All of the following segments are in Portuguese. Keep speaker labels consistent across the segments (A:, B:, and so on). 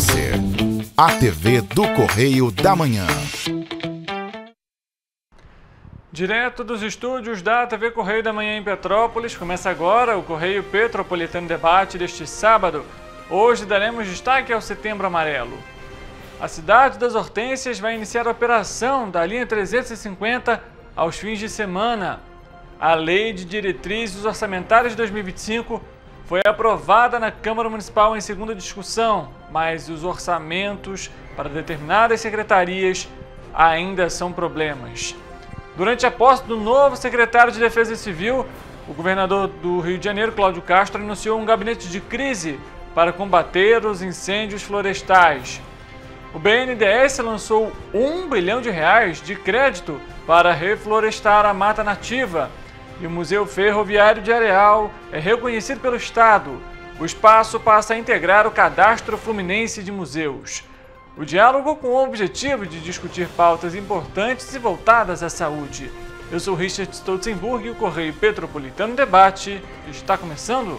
A: TVC, a TV do Correio da Manhã.
B: Direto dos estúdios da TV Correio da Manhã em Petrópolis, começa agora o Correio Petropolitano Debate deste sábado. Hoje daremos destaque ao Setembro Amarelo. A cidade das Hortênsias vai iniciar a operação da linha 350 aos fins de semana. A Lei de Diretrizes Orçamentárias de 2025 foi aprovada na Câmara Municipal em segunda discussão, mas os orçamentos para determinadas secretarias ainda são problemas. Durante a posse do novo secretário de Defesa Civil, o governador do Rio de Janeiro, Cláudio Castro, anunciou um gabinete de crise para combater os incêndios florestais. O BNDES lançou R$1 bilhão de crédito para reflorestar a mata nativa. E o Museu Ferroviário de Areal é reconhecido pelo Estado. O espaço passa a integrar o Cadastro Fluminense de Museus. O diálogo com o objetivo de discutir pautas importantes e voltadas à saúde. Eu sou Richard Stolzenburg e o Correio Petropolitano Debate está começando.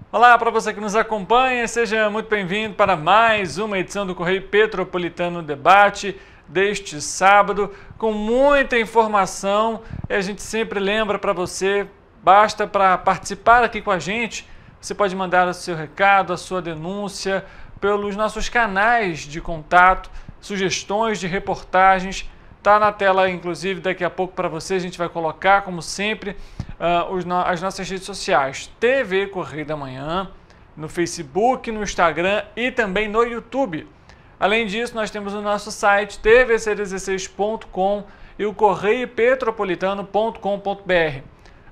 B: Olá para você que nos acompanha, seja muito bem-vindo para mais uma edição do Correio Petropolitano Debate deste sábado, com muita informação. E a gente sempre lembra para você, basta para participar aqui com a gente, você pode mandar o seu recado, a sua denúncia pelos nossos canais de contato, sugestões de reportagens. Está na tela, inclusive, daqui a pouco para você, a gente vai colocar, como sempre, as nossas redes sociais, TV Correio da Manhã, no Facebook, no Instagram e também no YouTube. Além disso, nós temos o nosso site tvc16.com e o correiopetropolitano.com.br.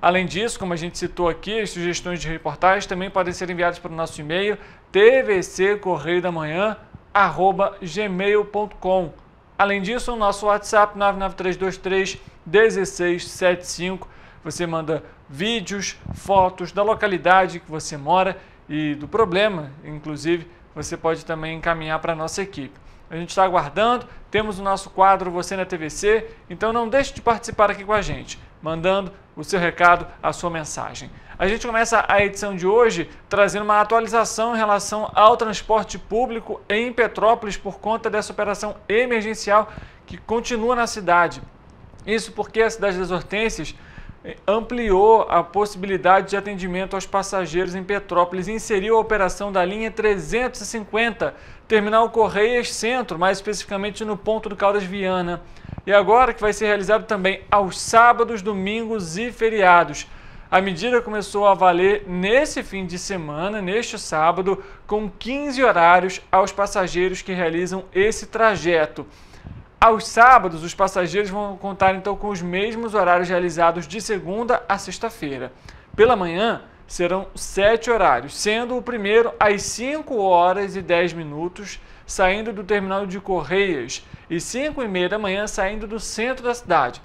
B: Além disso, como a gente citou aqui, as sugestões de reportagens também podem ser enviadas para o nosso e-mail tvccorreiodamanhã@gmail.com. Além disso, o nosso WhatsApp 993231675. Você manda vídeos, fotos da localidade que você mora e do problema, inclusive, você pode também encaminhar para a nossa equipe. A gente está aguardando, temos o nosso quadro Você na TVC, então não deixe de participar aqui com a gente, mandando o seu recado, a sua mensagem. A gente começa a edição de hoje trazendo uma atualização em relação ao transporte público em Petrópolis por conta dessa operação emergencial que continua na cidade. Isso porque a cidade das Hortênsias ampliou a possibilidade de atendimento aos passageiros em Petrópolis e inseriu a operação da linha 350, terminal Correias Centro, mais especificamente no ponto do Caldas Viana. E agora que vai ser realizado também aos sábados, domingos e feriados. A medida começou a valer nesse fim de semana, neste sábado, com 15 horários aos passageiros que realizam esse trajeto. Aos sábados, os passageiros vão contar então com os mesmos horários realizados de segunda a sexta-feira. Pela manhã, serão 7 horários, sendo o primeiro às 5h10, saindo do terminal de Correias, e 5h30 da manhã, saindo do centro da cidade.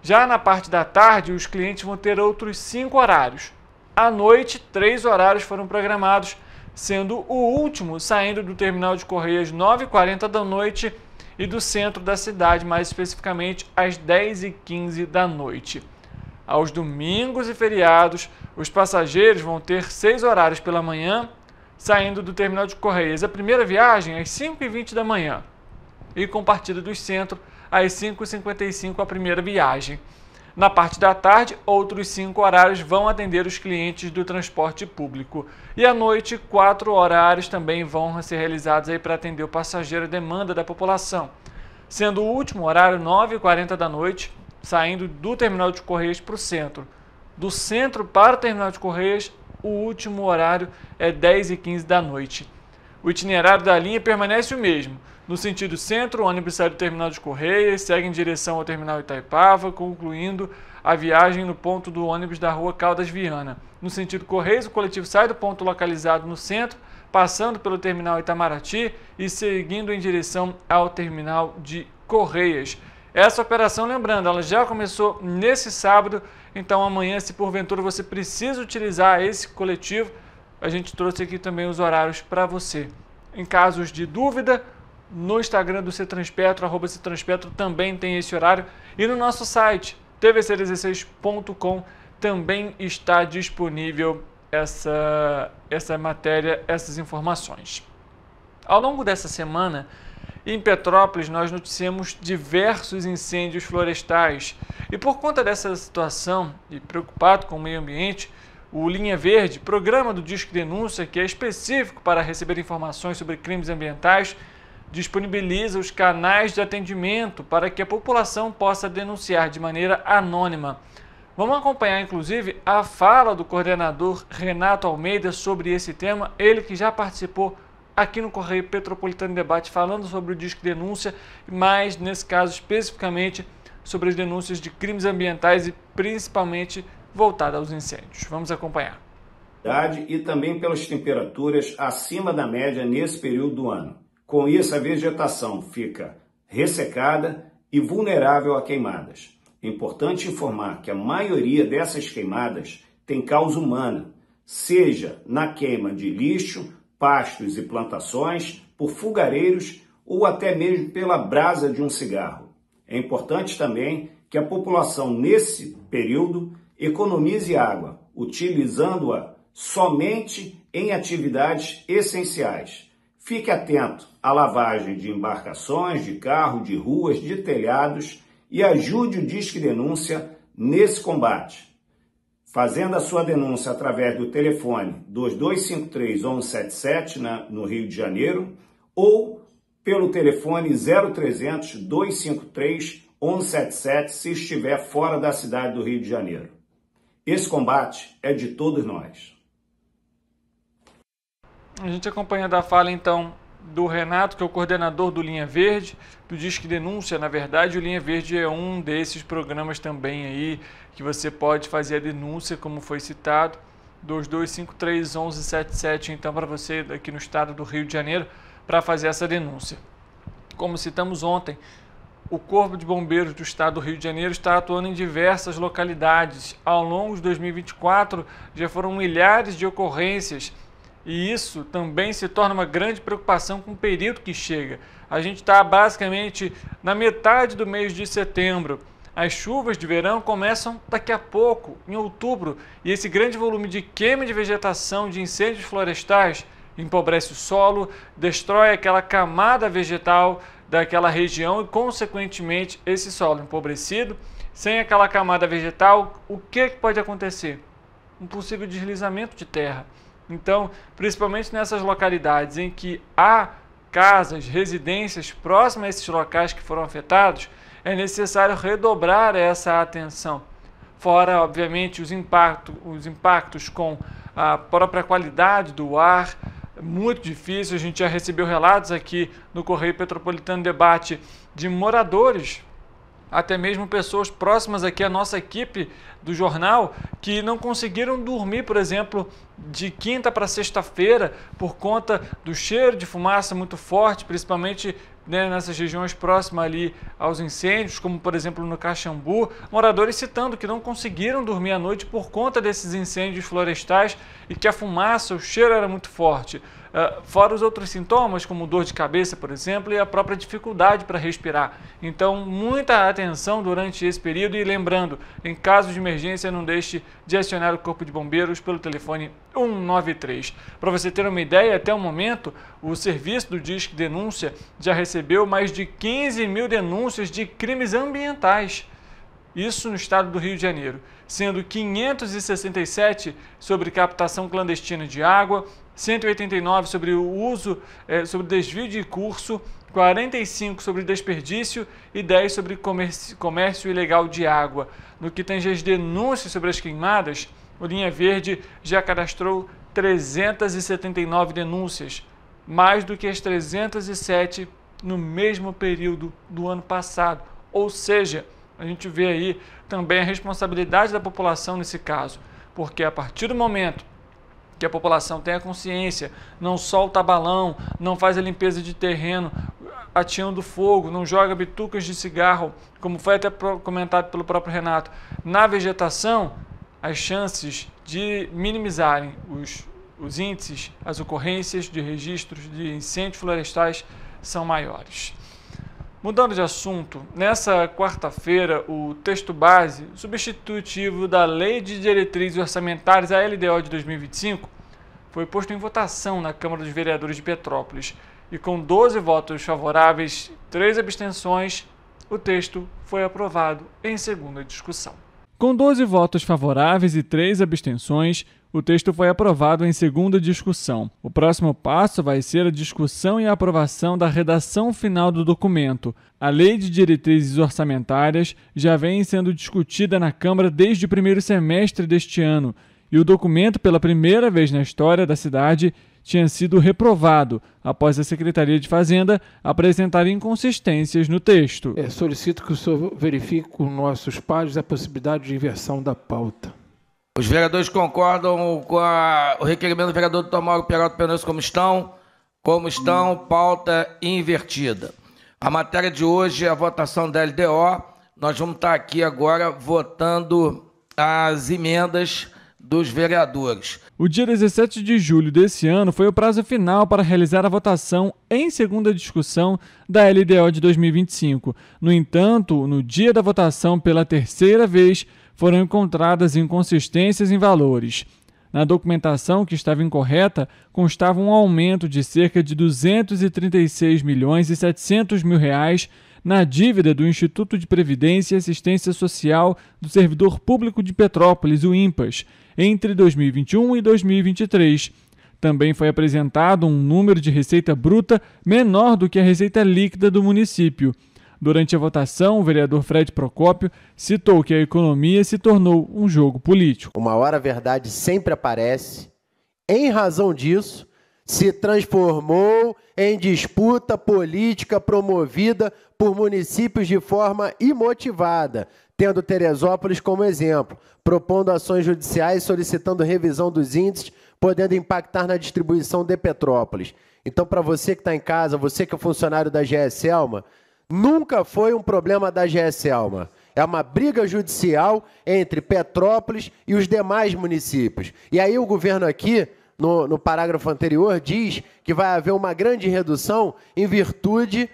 B: Já na parte da tarde, os clientes vão ter outros 5 horários. À noite, 3 horários foram programados, sendo o último saindo do terminal de Correias 9h40 da noite e do centro da cidade, mais especificamente às 10h15 da noite. Aos domingos e feriados, os passageiros vão ter 6 horários pela manhã, saindo do terminal de Correias. A primeira viagem às 5h20 da manhã e com partida do centro às 5h55 a primeira viagem. Na parte da tarde, outros 5 horários vão atender os clientes do transporte público. E à noite, 4 horários também vão ser realizados aí para atender o passageiro, a demanda da população. Sendo o último horário 9h40 da noite, saindo do terminal de Correias para o centro. Do centro para o terminal de Correias, o último horário é 10h15 da noite. O itinerário da linha permanece o mesmo. No sentido centro, o ônibus sai do terminal de Correias, segue em direção ao terminal Itaipava, concluindo a viagem no ponto do ônibus da rua Caldas Viana. No sentido Correios, o coletivo sai do ponto localizado no centro, passando pelo terminal Itamaraty e seguindo em direção ao terminal de Correias. Essa operação, lembrando, ela já começou nesse sábado, então amanhã, se porventura você precisa utilizar esse coletivo, a gente trouxe aqui também os horários para você. Em casos de dúvida, no Instagram do Cetranspetro, @Cetranspetro, também tem esse horário. E no nosso site, tvc16.com, também está disponível essa matéria, essas informações. Ao longo dessa semana, em Petrópolis, nós noticiamos diversos incêndios florestais. E por conta dessa situação, e preocupado com o meio ambiente, o Linha Verde, programa do Disque Denúncia, que é específico para receber informações sobre crimes ambientais, disponibiliza os canais de atendimento para que a população possa denunciar de maneira anônima. Vamos acompanhar, inclusive, a fala do coordenador Renato Almeida sobre esse tema, ele que já participou aqui no Correio Petropolitano Debate, falando sobre o Disque Denúncia, mas nesse caso especificamente sobre as denúncias de crimes ambientais e principalmente voltada aos incêndios. Vamos acompanhar.
C: E também pelas temperaturas acima da média nesse período do ano. Com isso, a vegetação fica ressecada e vulnerável a queimadas. É importante informar que a maioria dessas queimadas tem causa humana, seja na queima de lixo, pastos e plantações, por fogareiros ou até mesmo pela brasa de um cigarro. É importante também que a população, nesse período, economize água, utilizando-a somente em atividades essenciais. Fique atento à lavagem de embarcações, de carro, de ruas, de telhados e ajude o Disque Denúncia nesse combate. Fazendo a sua denúncia através do telefone 2253-1177 no Rio de Janeiro ou pelo telefone 0300-253-1177 se estiver fora da cidade do Rio de Janeiro. Esse combate é de todos nós.
B: A gente acompanha a fala, então, do Renato, que é o coordenador do Linha Verde, do Disque Denúncia. Na verdade, o Linha Verde é um desses programas também aí, que você pode fazer a denúncia, como foi citado, 2253-1177, então, para você aqui no estado do Rio de Janeiro, para fazer essa denúncia. Como citamos ontem, o Corpo de Bombeiros do estado do Rio de Janeiro está atuando em diversas localidades. Ao longo de 2024, já foram milhares de ocorrências. E isso também se torna uma grande preocupação com o período que chega. A gente está basicamente na metade do mês de setembro. As chuvas de verão começam daqui a pouco, em outubro, e esse grande volume de queima de vegetação, de incêndios florestais, empobrece o solo, destrói aquela camada vegetal daquela região e, consequentemente, esse solo empobrecido, sem aquela camada vegetal, o que pode acontecer? Um possível deslizamento de terra. Então, principalmente nessas localidades em que há casas, residências próximas a esses locais que foram afetados, é necessário redobrar essa atenção. Fora, obviamente, os impactos com a própria qualidade do ar, muito difícil. A gente já recebeu relatos aqui no Correio Petropolitano Debate de moradores, até mesmo pessoas próximas aqui à nossa equipe do jornal, que não conseguiram dormir, por exemplo, de quinta para sexta-feira, por conta do cheiro de fumaça muito forte, principalmente, né, nessas regiões próximas ali aos incêndios, como por exemplo no Caxambu, moradores citando que não conseguiram dormir à noite por conta desses incêndios florestais e que a fumaça, o cheiro era muito forte. Fora os outros sintomas, como dor de cabeça, por exemplo, e a própria dificuldade para respirar. Então, muita atenção durante esse período e lembrando, em caso de emergência, não deixe de acionar o Corpo de Bombeiros pelo telefone 193. Para você ter uma ideia, até o momento, o serviço do Disque Denúncia já recebeu mais de 15 mil denúncias de crimes ambientais. Isso no estado do Rio de Janeiro, sendo 567 sobre captação clandestina de água, 189 sobre o uso, sobre desvio de curso, 45 sobre desperdício e 10 sobre comércio ilegal de água. No que tange as denúncias sobre as queimadas, o Linha Verde já cadastrou 379 denúncias, mais do que as 307 no mesmo período do ano passado. Ou seja, a gente vê aí também a responsabilidade da população nesse caso, porque a partir do momento que a população tenha consciência, não solta balão, não faz a limpeza de terreno, ateando fogo, não joga bitucas de cigarro, como foi até comentado pelo próprio Renato, na vegetação, as chances de minimizarem os índices, as ocorrências de registros de incêndios florestais são maiores. Mudando de assunto, nessa quarta-feira, o texto base substitutivo da Lei de Diretrizes Orçamentárias, a LDO de 2025, foi posto em votação na Câmara dos Vereadores de Petrópolis e com 12 votos favoráveis, 3 abstenções, o texto foi aprovado em segunda discussão. Com 12 votos favoráveis e 3 abstenções, o texto foi aprovado em segunda discussão. O próximo passo vai ser a discussão e a aprovação da redação final do documento. A Lei de Diretrizes Orçamentárias já vem sendo discutida na Câmara desde o primeiro semestre deste ano, e o documento, pela primeira vez na história da cidade, tinha sido reprovado após a Secretaria de Fazenda apresentar inconsistências no texto.
D: Solicito que o senhor verifique com nossos pares a possibilidade de inversão da pauta.
E: Os vereadores concordam com o requerimento do vereador Dr. Mauro Peralta Penoso como estão? Como estão, pauta invertida. A matéria de hoje é a votação da LDO. Nós vamos estar aqui agora votando as emendas dos vereadores.
B: O dia 17 de julho desse ano foi o prazo final para realizar a votação em segunda discussão da LDO de 2025. No entanto, no dia da votação pela terceira vez, foram encontradas inconsistências em valores. Na documentação que estava incorreta, constava um aumento de cerca de R$ 236.700.000 na dívida do Instituto de Previdência e Assistência Social do Servidor Público de Petrópolis, o INPAS, entre 2021 e 2023. Também foi apresentado um número de receita bruta menor do que a receita líquida do município. Durante a votação, o vereador Fred Procópio citou que a economia se tornou um jogo político.
F: Uma hora a verdade sempre aparece. Em razão disso, se transformou em disputa política promovida por municípios de forma imotivada, tendo Teresópolis como exemplo, propondo ações judiciais solicitando revisão dos índices, podendo impactar na distribuição de Petrópolis. Então, para você que está em casa, você que é funcionário da GE Selma, nunca foi um problema da GE Selma. É uma briga judicial entre Petrópolis e os demais municípios. E aí o governo aqui, no parágrafo anterior, diz que vai haver uma grande redução em virtude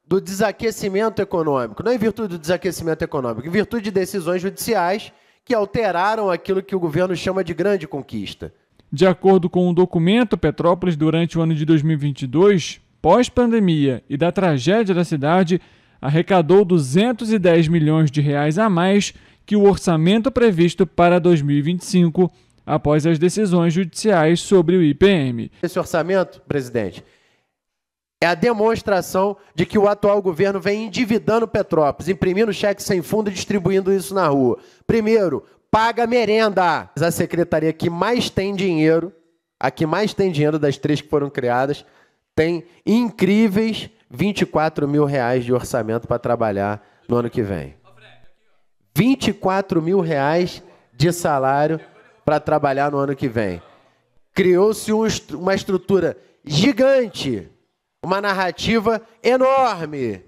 F: do desaquecimento econômico. Não em virtude do desaquecimento econômico, em virtude de decisões judiciais que alteraram aquilo que o governo chama de grande conquista.
B: De acordo com o documento, Petrópolis, durante o ano de 2022, pós-pandemia e da tragédia da cidade, arrecadou R$ 210 milhões a mais que o orçamento previsto para 2025, após as decisões judiciais sobre o IPM.
F: Esse orçamento, presidente, é a demonstração de que o atual governo vem endividando Petrópolis, imprimindo cheque sem fundo e distribuindo isso na rua. Primeiro, paga merenda. A secretaria que mais tem dinheiro, a que mais tem dinheiro das 3 que foram criadas, tem incríveis R$ 24 mil de orçamento para trabalhar no ano que vem. R$ 24 mil de salário para trabalhar no ano que vem. Criou-se uma estrutura gigante, uma narrativa enorme,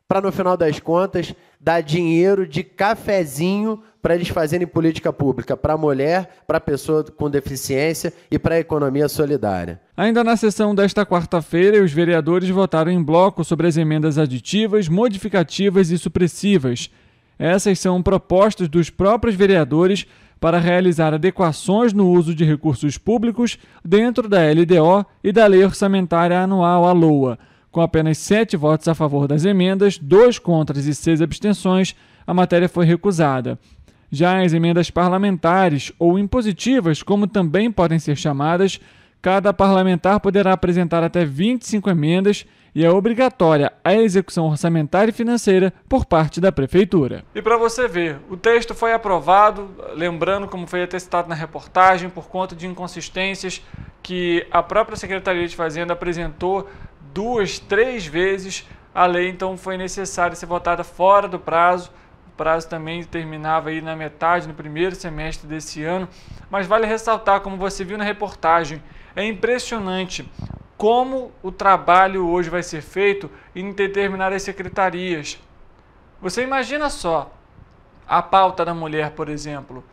F: para no final das contas dar dinheiro de cafezinho para eles fazerem política pública para a mulher, para a pessoa com deficiência e para a economia solidária.
B: Ainda na sessão desta quarta-feira, os vereadores votaram em bloco sobre as emendas aditivas, modificativas e supressivas. Essas são propostas dos próprios vereadores para realizar adequações no uso de recursos públicos dentro da LDO e da Lei Orçamentária Anual, a LOA. Com apenas 7 votos a favor das emendas, 2 contras e 6 abstenções, a matéria foi recusada. Já as emendas parlamentares, ou impositivas, como também podem ser chamadas, cada parlamentar poderá apresentar até 25 emendas e é obrigatória a execução orçamentária e financeira por parte da Prefeitura. E para você ver, o texto foi aprovado, lembrando, como foi até citado na reportagem, por conta de inconsistências que a própria Secretaria de Fazenda apresentou 2, 3 vezes. A lei, então, foi necessária ser votada fora do prazo. O prazo também terminava aí na metade, no primeiro semestre desse ano. Mas vale ressaltar, como você viu na reportagem, é impressionante como o trabalho hoje vai ser feito em determinadas secretarias. Você imagina só a pauta da mulher, por exemplo,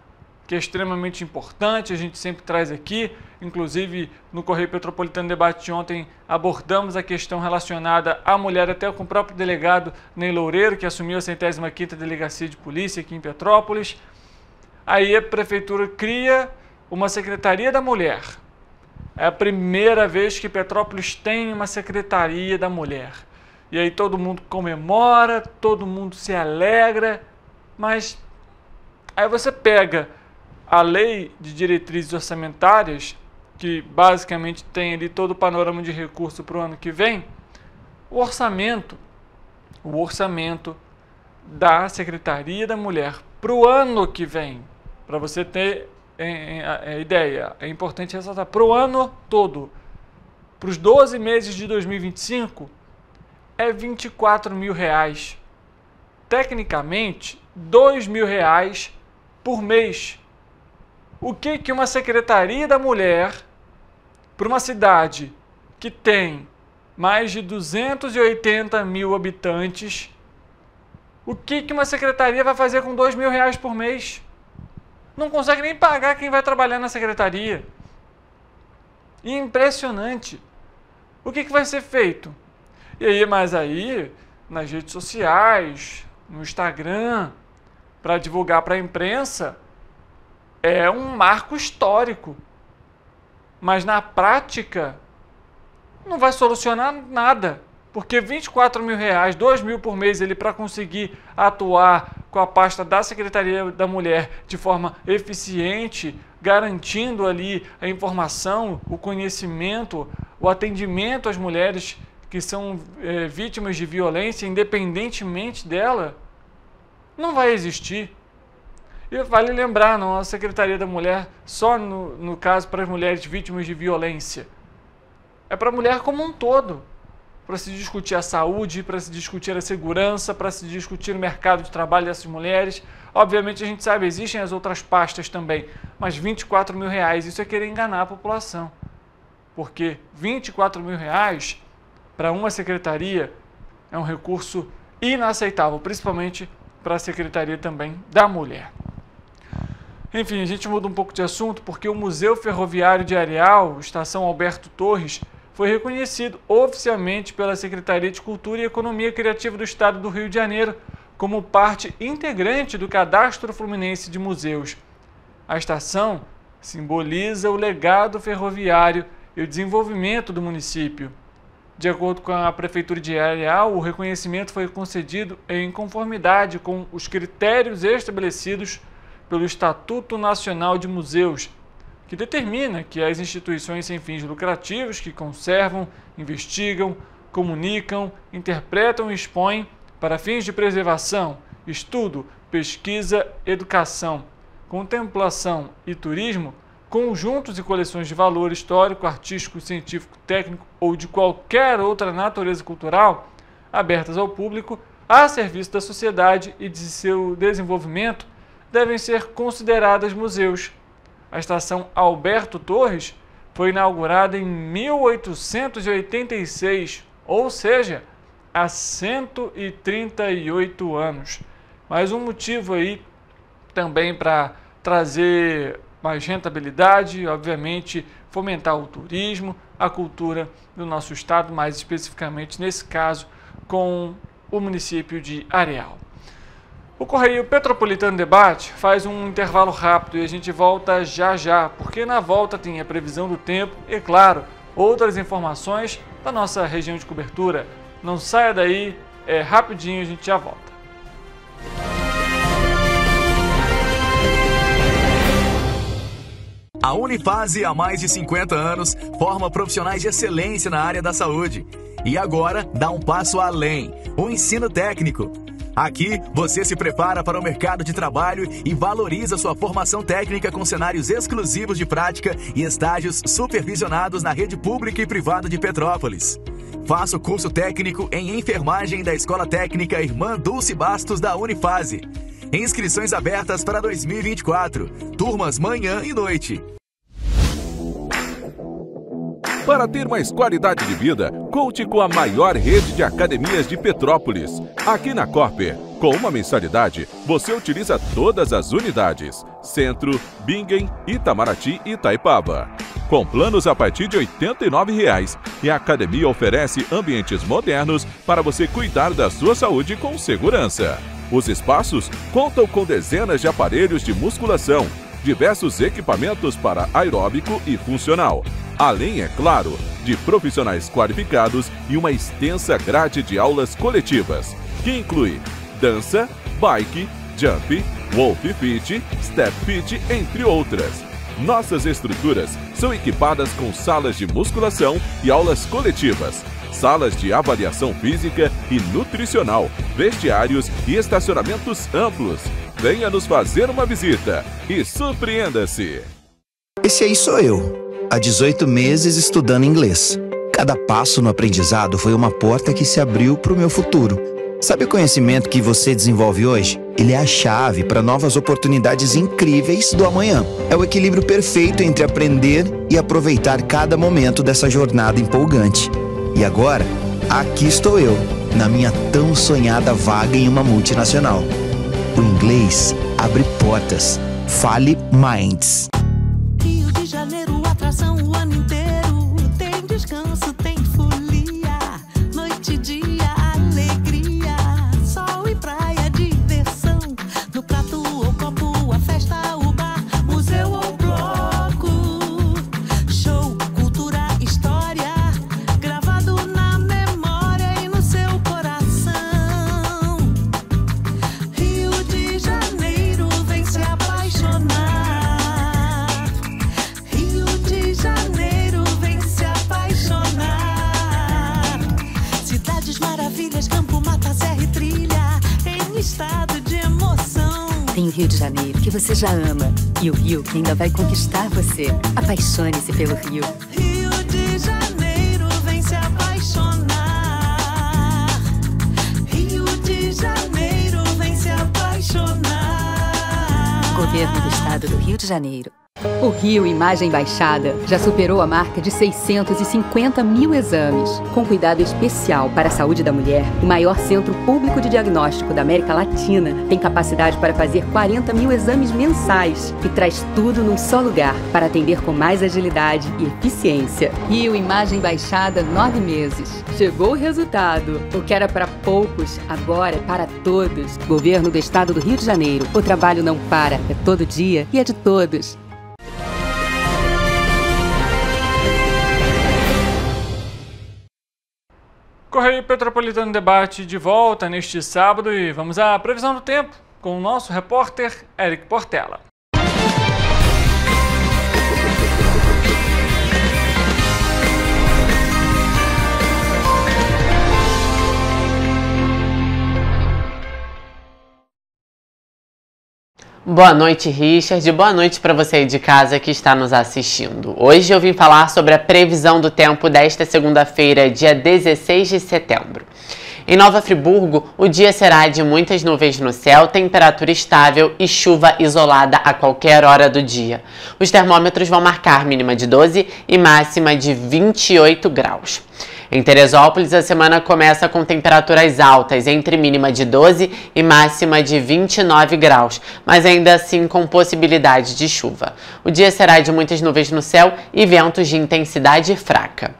B: que é extremamente importante, a gente sempre traz aqui, inclusive no Correio Petropolitano Debate de ontem abordamos a questão relacionada à mulher, até com o próprio delegado Ney Loureiro, que assumiu a 105ª Delegacia de Polícia aqui em Petrópolis. Aí a Prefeitura cria uma Secretaria da Mulher. É a primeira vez que Petrópolis tem uma Secretaria da Mulher. E aí todo mundo comemora, todo mundo se alegra, mas aí você pega a Lei de Diretrizes Orçamentárias, que basicamente tem ali todo o panorama de recurso para o ano que vem, o orçamento da Secretaria da Mulher para o ano que vem, para você ter ideia, é importante ressaltar, para o ano todo, para os 12 meses de 2025, é R$24 mil. Tecnicamente, R$2.000 por mês. O que uma Secretaria da Mulher, para uma cidade que tem mais de 280 mil habitantes, o que uma secretaria vai fazer com R$2.000 por mês? Não consegue nem pagar quem vai trabalhar na secretaria. Impressionante. O que vai ser feito? E aí, mas aí, nas redes sociais, no Instagram, para divulgar para a imprensa, é um marco histórico. Mas na prática, não vai solucionar nada. Porque R$24 mil, R$2.000 por mês para conseguir atuar com a pasta da Secretaria da Mulher de forma eficiente, garantindo ali a informação, o conhecimento, o atendimento às mulheres que são vítimas de violência, independentemente dela, não vai existir. E vale lembrar, não é a Secretaria da Mulher só no caso para as mulheres vítimas de violência. É para a mulher como um todo. Para se discutir a saúde, para se discutir a segurança, para se discutir o mercado de trabalho dessas mulheres. Obviamente a gente sabe, existem as outras pastas também, mas R$24 mil, isso é querer enganar a população. Porque R$24 mil para uma secretaria é um recurso inaceitável, principalmente para a Secretaria também da Mulher. Enfim, a gente muda um pouco de assunto porque o Museu Ferroviário de Areal, Estação Alberto Torres, foi reconhecido oficialmente pela Secretaria de Cultura e Economia Criativa do Estado do Rio de Janeiro como parte integrante do Cadastro Fluminense de Museus. A estação simboliza o legado ferroviário e o desenvolvimento do município. De acordo com a Prefeitura de Areal, o reconhecimento foi concedido em conformidade com os critérios estabelecidos pelo Estatuto Nacional de Museus, que determina que as instituições sem fins lucrativos que conservam, investigam, comunicam, interpretam e expõem para fins de preservação, estudo, pesquisa, educação, contemplação e turismo, conjuntos e coleções de valor histórico, artístico, científico, técnico ou de qualquer outra natureza cultural, abertas ao público, a serviço da sociedade e de seu desenvolvimento, devem ser consideradas museus. A estação Alberto Torres foi inaugurada em 1886, ou seja, há 138 anos. Mais um motivo aí também para trazer mais rentabilidade, obviamente fomentar o turismo, a cultura do nosso estado, mais especificamente nesse caso com o município de Areal. O Correio Petropolitano Debate faz um intervalo rápido e a gente volta já já, porque na volta tem a previsão do tempo e, claro, outras informações da nossa região de cobertura. Não saia daí, é rapidinho, a gente já volta.
G: A Unifase, há mais de 50 anos, forma profissionais de excelência na área da saúde. E agora dá um passo além, o ensino técnico. Aqui, você se prepara para o mercado de trabalho e valoriza sua formação técnica com cenários exclusivos de prática e estágios supervisionados na rede pública e privada de Petrópolis. Faça o curso técnico em enfermagem da Escola Técnica Irmã Dulce Bastos da Unifase. Inscrições abertas para 2024. Turmas manhã e noite.
H: Para ter mais qualidade de vida, conte com a maior rede de academias de Petrópolis. Aqui na Corper, com uma mensalidade, você utiliza todas as unidades: Centro, Bingen, Itamaraty e Itaipava. Com planos a partir de R$ 89,00, e a academia oferece ambientes modernos para você cuidar da sua saúde com segurança. Os espaços contam com dezenas de aparelhos de musculação, diversos equipamentos para aeróbico e funcional, além, é claro, de profissionais qualificados e uma extensa grade de aulas coletivas, que inclui dança, bike, jump, wolf fit, step fit, entre outras. Nossas estruturas são equipadas com salas de musculação e aulas coletivas, salas de avaliação física e nutricional, vestiários e estacionamentos amplos. Venha nos fazer uma visita e surpreenda-se!
I: Esse aí sou eu, há 18 meses estudando inglês. Cada passo no aprendizado foi uma porta que se abriu para o meu futuro. Sabe o conhecimento que você desenvolve hoje? Ele é a chave para novas oportunidades incríveis do amanhã. É o equilíbrio perfeito entre aprender e aproveitar cada momento dessa jornada empolgante. E agora, aqui estou eu, na minha tão sonhada vaga em uma multinacional. O inglês abre portas. Fale Minds.
J: Rio de Janeiro, atração o ano inteiro. Tem descanso, tem folia. Noite e dia, alegria. Sol e praia, diversão. No prato ou copo, a festa, o bar, museu ou bloco. Show, cultura, história. Gravado na memória e no seu coração. Rio de Janeiro, vem se apaixonar. Rio de Janeiro, vem se apaixonar. Cidades maravilhas, campo, mata, serra e trilha, em estado de emoção.
K: Tem o Rio de Janeiro, que você já ama, e o Rio que ainda vai conquistar você. Apaixone-se pelo Rio.
J: Rio de Janeiro, vem se apaixonar. Rio de Janeiro, vem se apaixonar.
K: Governo do Estado do Rio de Janeiro. O Rio Imagem Baixada já superou a marca de 650 mil exames. Com cuidado especial para a saúde da mulher, o maior centro público de diagnóstico da América Latina tem capacidade para fazer 40 mil exames mensais e traz tudo num só lugar para atender com mais agilidade e eficiência. Rio Imagem Baixada, 9 meses. Chegou o resultado. O que era para poucos, agora é para todos. Governo do Estado do Rio de Janeiro. O trabalho não para, é todo dia e é de todos.
B: Correio Petropolitano Debate de volta neste sábado e vamos à previsão do tempo com o nosso repórter Eric Portela.
L: Boa noite, Richard. Boa noite para você aí de casa que está nos assistindo. Hoje eu vim falar sobre a previsão do tempo desta segunda-feira, dia 16 de setembro. Em Nova Friburgo, o dia será de muitas nuvens no céu, temperatura estável e chuva isolada a qualquer hora do dia. Os termômetros vão marcar mínima de 12 e máxima de 28 graus. Em Teresópolis, a semana começa com temperaturas altas, entre mínima de 12 e máxima de 29 graus, mas ainda assim com possibilidade de chuva. O dia será de muitas nuvens no céu e ventos de intensidade fraca.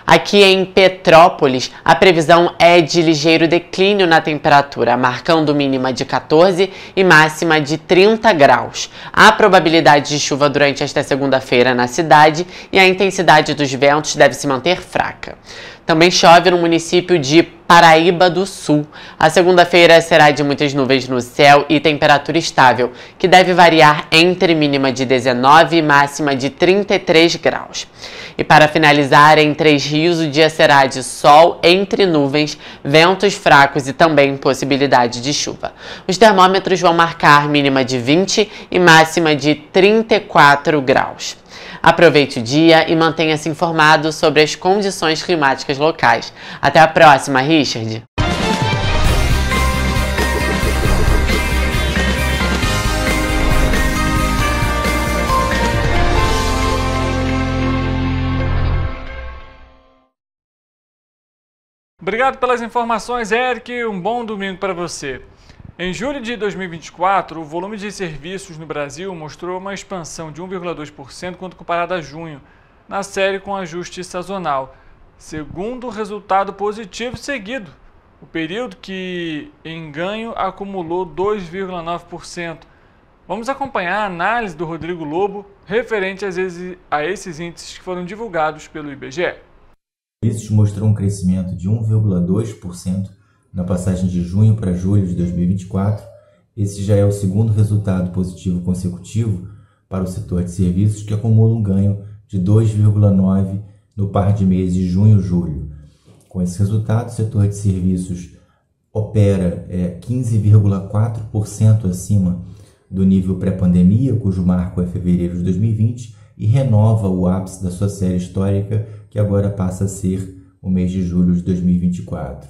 L: Aqui em Petrópolis, a previsão é de ligeiro declínio na temperatura, marcando mínima de 14 e máxima de 30 graus. Há probabilidade de chuva durante esta segunda-feira na cidade e a intensidade dos ventos deve se manter fraca. Também chove no município de Paraíba do Sul. A segunda-feira será de muitas nuvens no céu e temperatura estável, que deve variar entre mínima de 19 e máxima de 33 graus. E para finalizar, em Três Rios, o dia será de sol entre nuvens, ventos fracos e também possibilidade de chuva. Os termômetros vão marcar mínima de 20 e máxima de 34 graus. Aproveite o dia e mantenha-se informado sobre as condições climáticas locais. Até a próxima, Richard!
B: Obrigado pelas informações, Eric. Um bom domingo para você. Em julho de 2024, o volume de serviços no Brasil mostrou uma expansão de 1,2% quando comparado a junho, na série com ajuste sazonal, segundo resultado positivo seguido. O período que em ganho acumulou 2,9%. Vamos acompanhar a análise do Rodrigo Lobo referente a esses índices que foram divulgados pelo IBGE.
M: Isso mostrou um crescimento de 1,2% na passagem de junho para julho de 2024. Esse já é o segundo resultado positivo consecutivo para o setor de serviços, que acumula um ganho de 2,9% no par de meses de junho e julho. Com esse resultado, o setor de serviços opera 15,4% acima do nível pré-pandemia, cujo marco é fevereiro de 2020, e renova o ápice da sua série histórica, que agora passa a ser o mês de julho de 2024.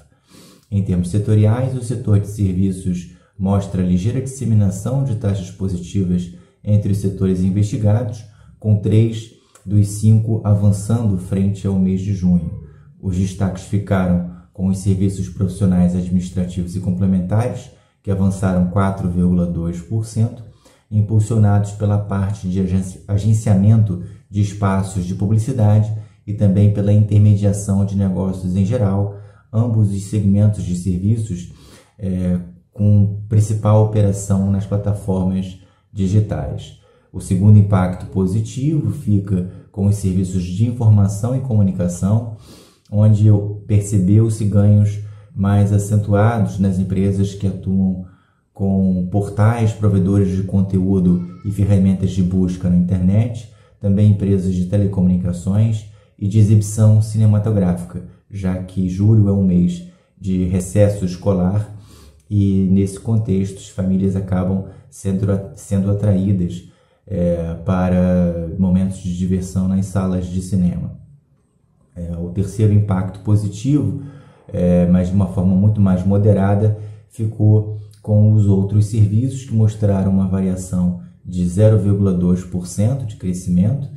M: Em termos setoriais, o setor de serviços mostra ligeira disseminação de taxas positivas entre os setores investigados, com 3 dos 5 avançando frente ao mês de junho. Os destaques ficaram com os serviços profissionais administrativos e complementares, que avançaram 4,2%, impulsionados pela parte de agenciamento de espaços de publicidade e também pela intermediação de negócios em geral, ambos os segmentos de serviços com principal operação nas plataformas digitais. O segundo impacto positivo fica com os serviços de informação e comunicação, onde percebeu-se ganhos mais acentuados nas empresas que atuam com portais, provedores de conteúdo e ferramentas de busca na internet, também empresas de telecomunicações e de exibição cinematográfica, já que julho é um mês de recesso escolar e, nesse contexto, as famílias acabam sendo atraídas para momentos de diversão nas salas de cinema. O terceiro impacto positivo, mas de uma forma muito mais moderada, ficou com os outros serviços, que mostraram uma variação de 0,2% de crescimento,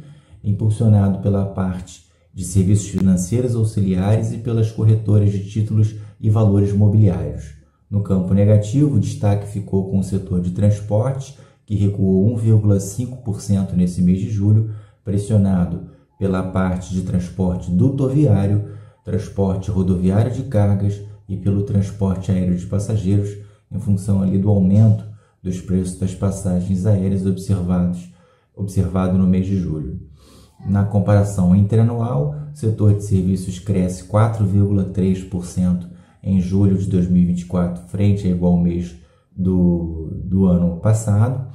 M: impulsionado pela parte de serviços financeiros auxiliares e pelas corretoras de títulos e valores mobiliários. No campo negativo, o destaque ficou com o setor de transporte, que recuou 1,5% nesse mês de julho, pressionado pela parte de transporte dutoviário, transporte rodoviário de cargas e pelo transporte aéreo de passageiros, em função ali do aumento dos preços das passagens aéreas observado no mês de julho. Na comparação interanual, o setor de serviços cresce 4,3% em julho de 2024, frente ao igual mês do ano passado,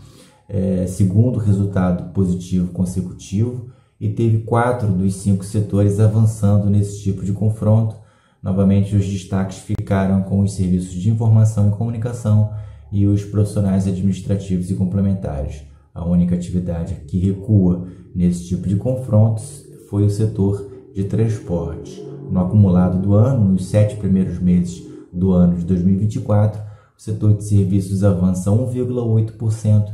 M: segundo resultado positivo consecutivo, e teve 4 dos 5 setores avançando nesse tipo de confronto. Novamente, os destaques ficaram com os serviços de informação e comunicação e os profissionais administrativos e complementares. A única atividade que recua nesse tipo de confrontos foi o setor de transporte. No acumulado do ano, nos 7 primeiros meses do ano de 2024, o setor de serviços avança 1,8%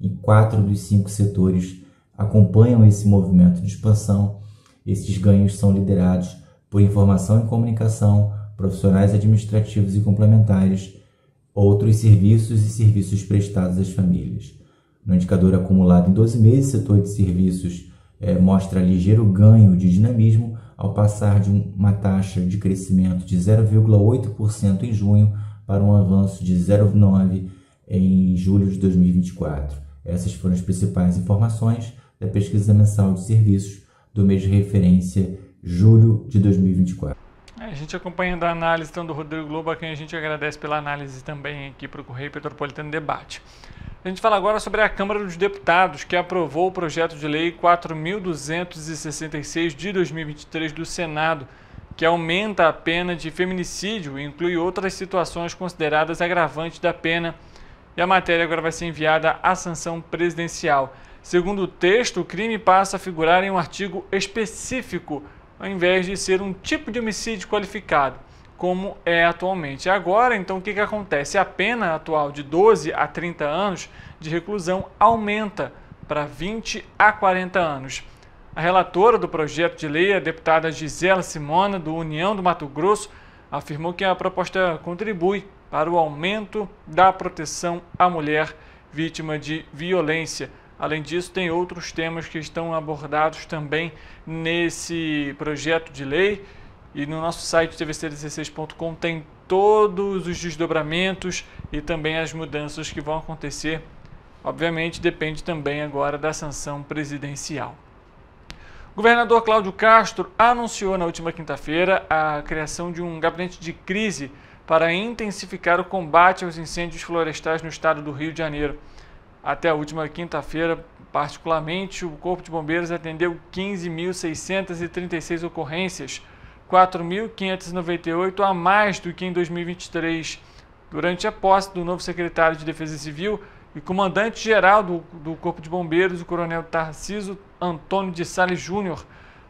M: e 4 dos 5 setores acompanham esse movimento de expansão. Esses ganhos são liderados por informação e comunicação, profissionais administrativos e complementares, outros serviços e serviços prestados às famílias. No indicador acumulado em 12 meses, o setor de serviços mostra ligeiro ganho de dinamismo, ao passar de uma taxa de crescimento de 0,8% em junho para um avanço de 0,9% em julho de 2024. Essas foram as principais informações da pesquisa mensal de serviços do mês de referência julho de 2024.
B: A gente acompanhando a análise então, do Rodrigo Lobo, a quem a gente agradece pela análise também aqui para o Correio Petropolitano Debate. A gente fala agora sobre a Câmara dos Deputados, que aprovou o projeto de lei 4.266 de 2023 do Senado, que aumenta a pena de feminicídio e inclui outras situações consideradas agravantes da pena. E a matéria agora vai ser enviada à sanção presidencial. Segundo o texto, o crime passa a figurar em um artigo específico, ao invés de ser um tipo de homicídio qualificado, como é atualmente. Agora, então, o que acontece? A pena atual de 12 a 30 anos de reclusão aumenta para 20 a 40 anos. A relatora do projeto de lei, a deputada Gisela Simona, do União do Mato Grosso, afirmou que a proposta contribui para o aumento da proteção à mulher vítima de violência. Além disso, tem outros temas que estão abordados também nesse projeto de lei. E no nosso site tvc16.com tem todos os desdobramentos e também as mudanças que vão acontecer. Obviamente, depende também agora da sanção presidencial. O governador Cláudio Castro anunciou na última quinta-feira a criação de um gabinete de crise para intensificar o combate aos incêndios florestais no estado do Rio de Janeiro. Até a última quinta-feira, particularmente, o Corpo de Bombeiros atendeu 15.636 ocorrências, 4.598 a mais do que em 2023. Durante a posse do novo secretário de Defesa Civil e comandante-geral do Corpo de Bombeiros, o coronel Tarcísio Antônio de Sales Júnior,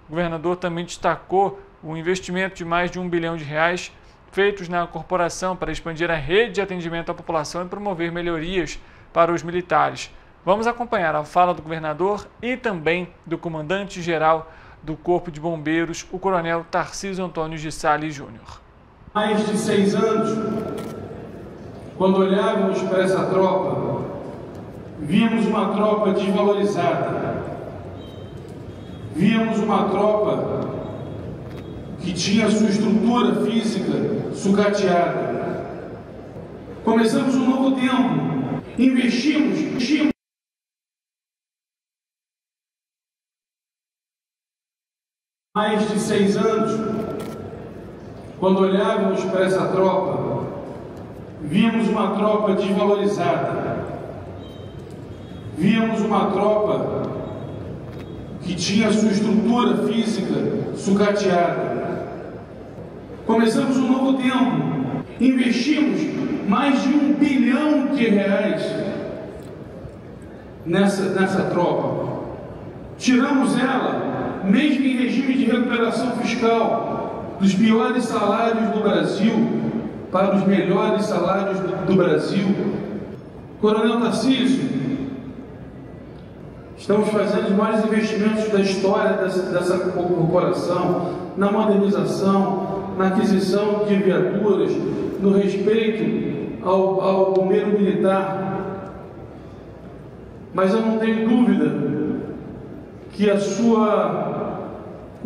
B: o governador também destacou o investimento de mais de R$1 bilhão feitos na corporação para expandir a rede de atendimento à população e promover melhorias para os militares. Vamos acompanhar a fala do governador e também do comandante-geral do Corpo de Bombeiros, o coronel Tarcísio Antônio de Sales Júnior.
N: Mais de 6 anos, quando olhávamos para essa tropa, víamos uma tropa desvalorizada, víamos uma tropa que tinha sua estrutura física sucateada. Começamos um novo tempo, investimos. Mais de 6 anos, quando olhávamos para essa tropa, víamos uma tropa desvalorizada, víamos uma tropa que tinha sua estrutura física sucateada. Começamos um novo tempo, investimos mais de R$1 bilhão nessa tropa. Tiramos ela, mesmo em regime de recuperação fiscal, dos piores salários do Brasil para os melhores salários do Brasil. Coronel Tarcísio, estamos fazendo os maiores investimentos da história dessa corporação, na modernização, na aquisição de viaturas, no respeito ao bombeiro militar. Mas eu não tenho dúvida que o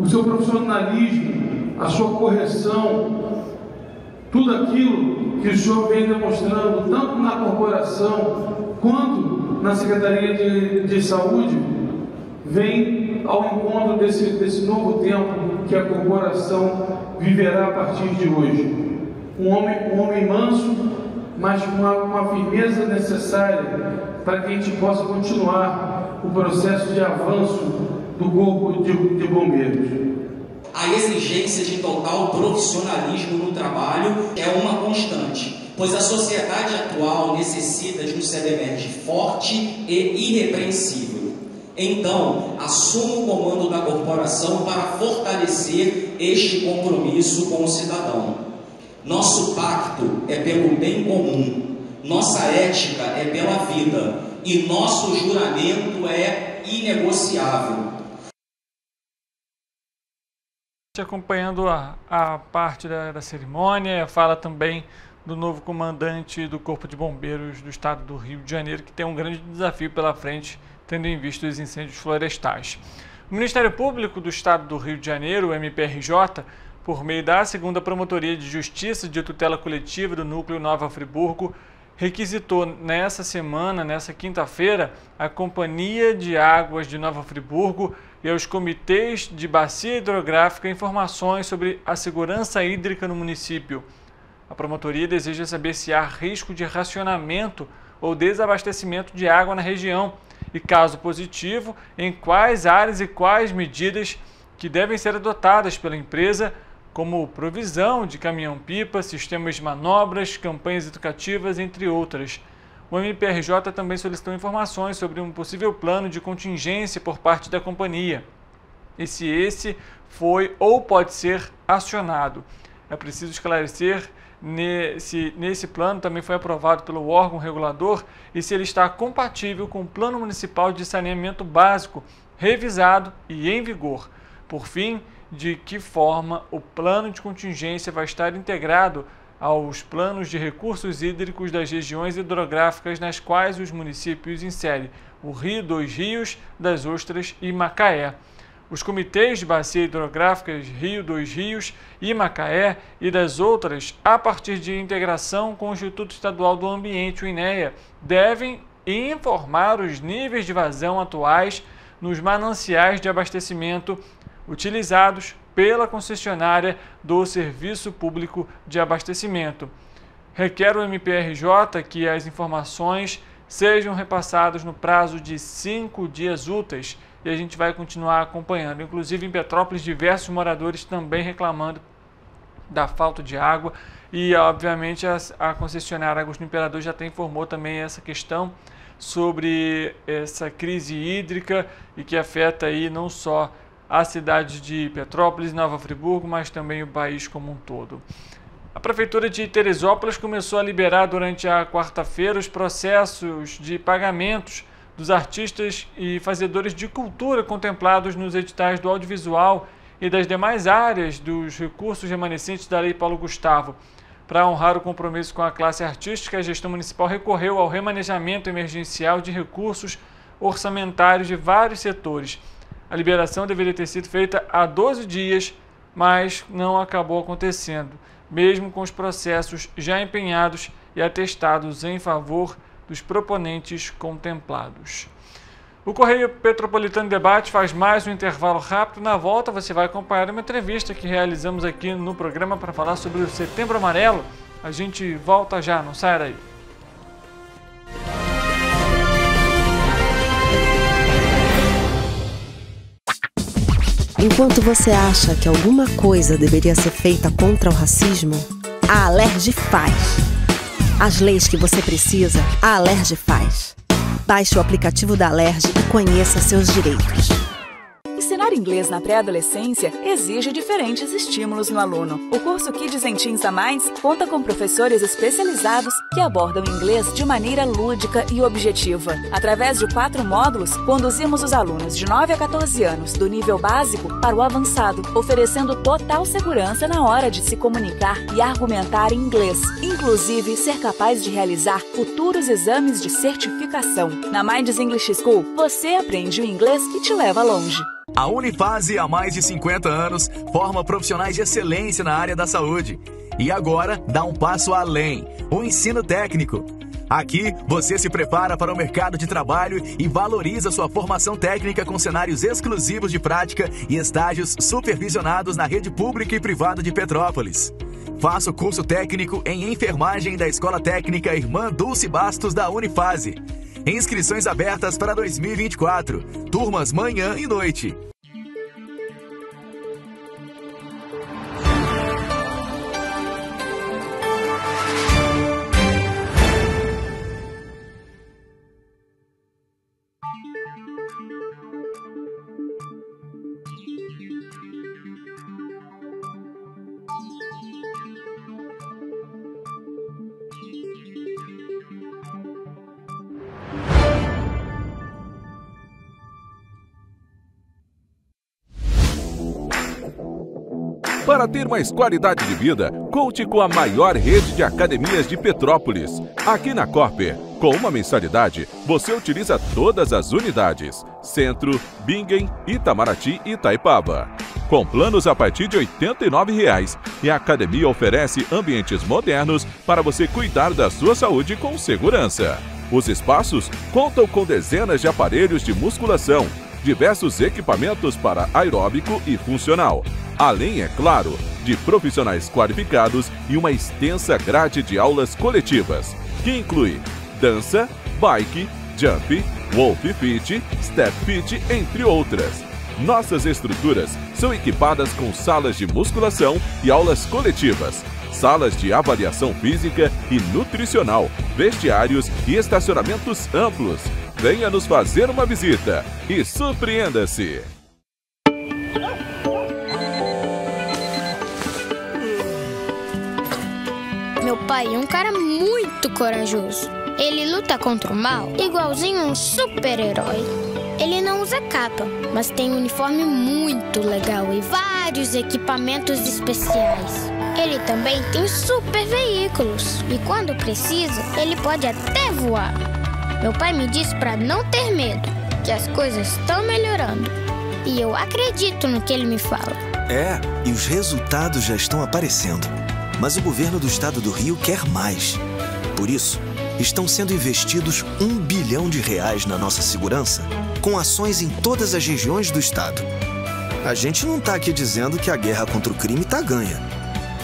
N: seu profissionalismo, a sua correção, tudo aquilo que o senhor vem demonstrando, tanto na corporação quanto na Secretaria de Saúde, vem ao encontro desse novo tempo que a corporação viverá a partir de hoje. Um homem manso, mas com uma firmeza necessária para que a gente possa continuar o processo de avanço do Corpo de Bombeiros.
O: A exigência de total profissionalismo no trabalho é uma constante, pois a sociedade atual necessita de um CDMED forte e irrepreensível. Então, assumo o comando da corporação para fortalecer este compromisso com o cidadão. Nosso pacto é pelo bem comum, nossa ética é pela vida e nosso juramento é inegociável.
B: Acompanhando a parte da cerimônia, fala também do novo comandante do Corpo de Bombeiros do estado do Rio de Janeiro, que tem um grande desafio pela frente, tendo em vista os incêndios florestais. O Ministério Público do estado do Rio de Janeiro, o MPRJ, por meio da 2ª Promotoria de Justiça de Tutela Coletiva do Núcleo Nova Friburgo, requisitou nessa quinta-feira, a Companhia de Águas de Nova Friburgo e aos comitês de bacia hidrográfica informações sobre a segurança hídrica no município. A promotoria deseja saber se há risco de racionamento ou desabastecimento de água na região e, caso positivo, em quais áreas e quais medidas que devem ser adotadas pela empresa, como provisão de caminhão-pipa, sistemas de manobras, campanhas educativas, entre outras. O MPRJ também solicitou informações sobre um possível plano de contingência por parte da companhia e se esse foi ou pode ser acionado. É preciso esclarecer se nesse plano também foi aprovado pelo órgão regulador e se ele está compatível com o Plano Municipal de Saneamento Básico, revisado e em vigor. Por fim, de que forma o plano de contingência vai estar integrado aos planos de recursos hídricos das regiões hidrográficas nas quais os municípios inserem o Rio, Dois Rios, das Ostras e Macaé. Os comitês de bacia hidrográficas Rio, Dois Rios e Macaé e das outras, a partir de integração com o Instituto Estadual do Ambiente, o INEA, devem informar os níveis de vazão atuais nos mananciais de abastecimento utilizados pela concessionária do Serviço Público de Abastecimento. Requer o MPRJ que as informações sejam repassadas no prazo de 5 dias úteis e a gente vai continuar acompanhando. Inclusive em Petrópolis, diversos moradores também reclamando da falta de água e, obviamente, a concessionária Agostinho Imperador já até informou também essa questão sobre essa crise hídrica e que afeta aí não só a cidade de Petrópolis, Nova Friburgo, mas também o país como um todo. A Prefeitura de Teresópolis começou a liberar durante a quarta-feira os processos de pagamentos dos artistas e fazedores de cultura contemplados nos editais do audiovisual e das demais áreas dos recursos remanescentes da Lei Paulo Gustavo. Para honrar o compromisso com a classe artística, a gestão municipal recorreu ao remanejamento emergencial de recursos orçamentários de vários setores. A liberação deveria ter sido feita há 12 dias, mas não acabou acontecendo, mesmo com os processos já empenhados e atestados em favor dos proponentes contemplados. O Correio Petropolitano Debate faz mais um intervalo rápido. Na volta você vai acompanhar uma entrevista que realizamos aqui no programa para falar sobre o Setembro Amarelo. A gente volta já, não sai daí.
P: Enquanto você acha que alguma coisa deveria ser feita contra o racismo, a Alerj faz. As leis que você precisa, a Alerj faz. Baixe o aplicativo da Alerj e conheça seus direitos.
Q: Ensinar inglês na pré-adolescência exige diferentes estímulos no aluno. O curso Kids and Teens a Mais conta com professores especializados que abordam inglês de maneira lúdica e objetiva. Através de 4 módulos, conduzimos os alunos de 9 a 14 anos do nível básico para o avançado, oferecendo total segurança na hora de se comunicar e argumentar em inglês, inclusive ser capaz de realizar futuros exames de certificação. Na Minds English School, você aprende o inglês que te leva longe.
G: A Unifase, há mais de 50 anos, forma profissionais de excelência na área da saúde. E agora dá um passo além, o ensino técnico. Aqui, você se prepara para o mercado de trabalho e valoriza sua formação técnica com cenários exclusivos de prática e estágios supervisionados na rede pública e privada de Petrópolis. Faça o curso técnico em enfermagem da Escola Técnica Irmã Dulce Bastos da Unifase. Inscrições abertas para 2024. Turmas manhã e noite.
H: Para ter mais qualidade de vida, conte com a maior rede de academias de Petrópolis. Aqui na Corper, com uma mensalidade, você utiliza todas as unidades: Centro, Bingen, Itamaraty e Itaipava. Com planos a partir de R$ 89,00, e a academia oferece ambientes modernos para você cuidar da sua saúde com segurança. Os espaços contam com dezenas de aparelhos de musculação, diversos equipamentos para aeróbico e funcional, além, é claro, de profissionais qualificados e uma extensa grade de aulas coletivas, que inclui dança, bike, jump, wolf fit, step fit, entre outras. Nossas estruturas são equipadas com salas de musculação e aulas coletivas, salas de avaliação física e nutricional, vestiários e estacionamentos amplos. Venha nos fazer uma visita e surpreenda-se!
R: Meu pai é um cara muito corajoso. Ele luta contra o mal igualzinho um super-herói. Ele não usa capa, mas tem um uniforme muito legal e vários equipamentos especiais. Ele também tem super veículos e quando precisa, ele pode até voar. Meu pai me disse para não ter medo, que as coisas estão melhorando. E eu acredito no que ele me fala.
S: É, e os resultados já estão aparecendo. Mas o governo do estado do Rio quer mais. Por isso, estão sendo investidos R$1 bilhão na nossa segurança, com ações em todas as regiões do estado. A gente não está aqui dizendo que a guerra contra o crime está ganha.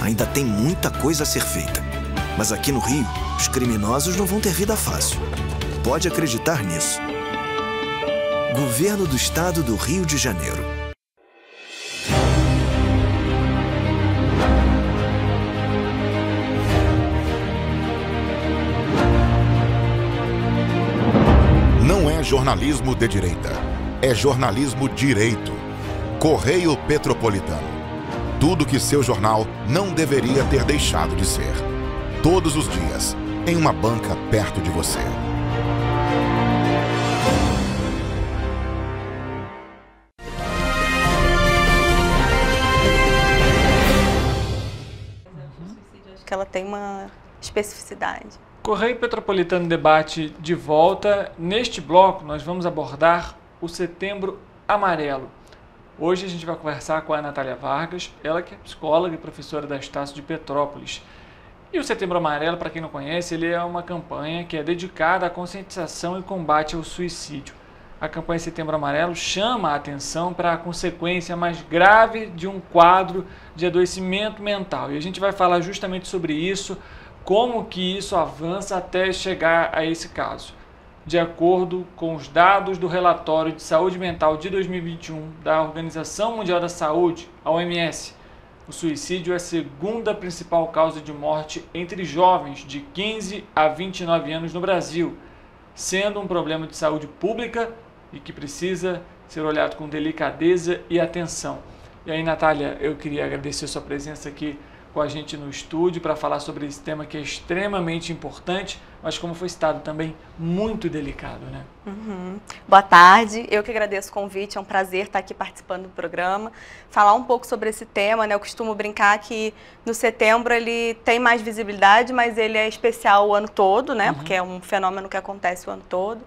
S: Ainda tem muita coisa a ser feita. Mas aqui no Rio, os criminosos não vão ter vida fácil. Pode acreditar nisso. Governo do Estado do Rio de Janeiro.
A: Não é jornalismo de direita, é jornalismo direito. Correio Petropolitano. Tudo que seu jornal não deveria ter deixado de ser. Todos os dias, em uma banca perto de você.
T: Que ela tem uma especificidade.
B: Correio Petropolitano Debate de volta. Neste bloco nós vamos abordar o Setembro Amarelo. Hoje a gente vai conversar com a Natália Vargas, ela que é psicóloga e professora da Estácio de Petrópolis. E o Setembro Amarelo, para quem não conhece, ele é uma campanha que é dedicada à conscientização e combate ao suicídio. A campanha Setembro Amarelo chama a atenção para a consequência mais grave de um quadro de adoecimento mental. E a gente vai falar justamente sobre isso, como que isso avança até chegar a esse caso. De acordo com os dados do Relatório de Saúde Mental de 2021 da Organização Mundial da Saúde, a OMS, o suicídio é a segunda principal causa de morte entre jovens de 15 a 29 anos no Brasil, sendo um problema de saúde pública e que precisa ser olhado com delicadeza e atenção. E aí, Natália, eu queria agradecer a sua presença aqui com a gente no estúdio para falar sobre esse tema que é extremamente importante, mas como foi citado também, muito delicado, né?
T: Boa tarde, eu que agradeço o convite, é um prazer estar aqui participando do programa, falar um pouco sobre esse tema, né? Eu costumo brincar que no setembro ele tem mais visibilidade, mas ele é especial o ano todo, né? Porque é um fenômeno que acontece o ano todo.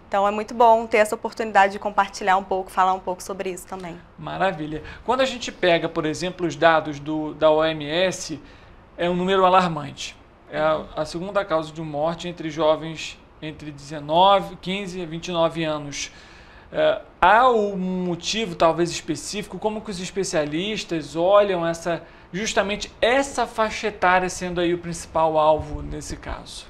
T: Então é muito bom ter essa oportunidade de compartilhar um pouco, falar um pouco sobre isso também.
B: Maravilha. Quando a gente pega, por exemplo, os dados da OMS, é um número alarmante. É a segunda causa de morte entre jovens entre 15 e 29 anos. Há um motivo talvez específico, como que os especialistas olham justamente essa faixa etária sendo aí o principal alvo nesse caso?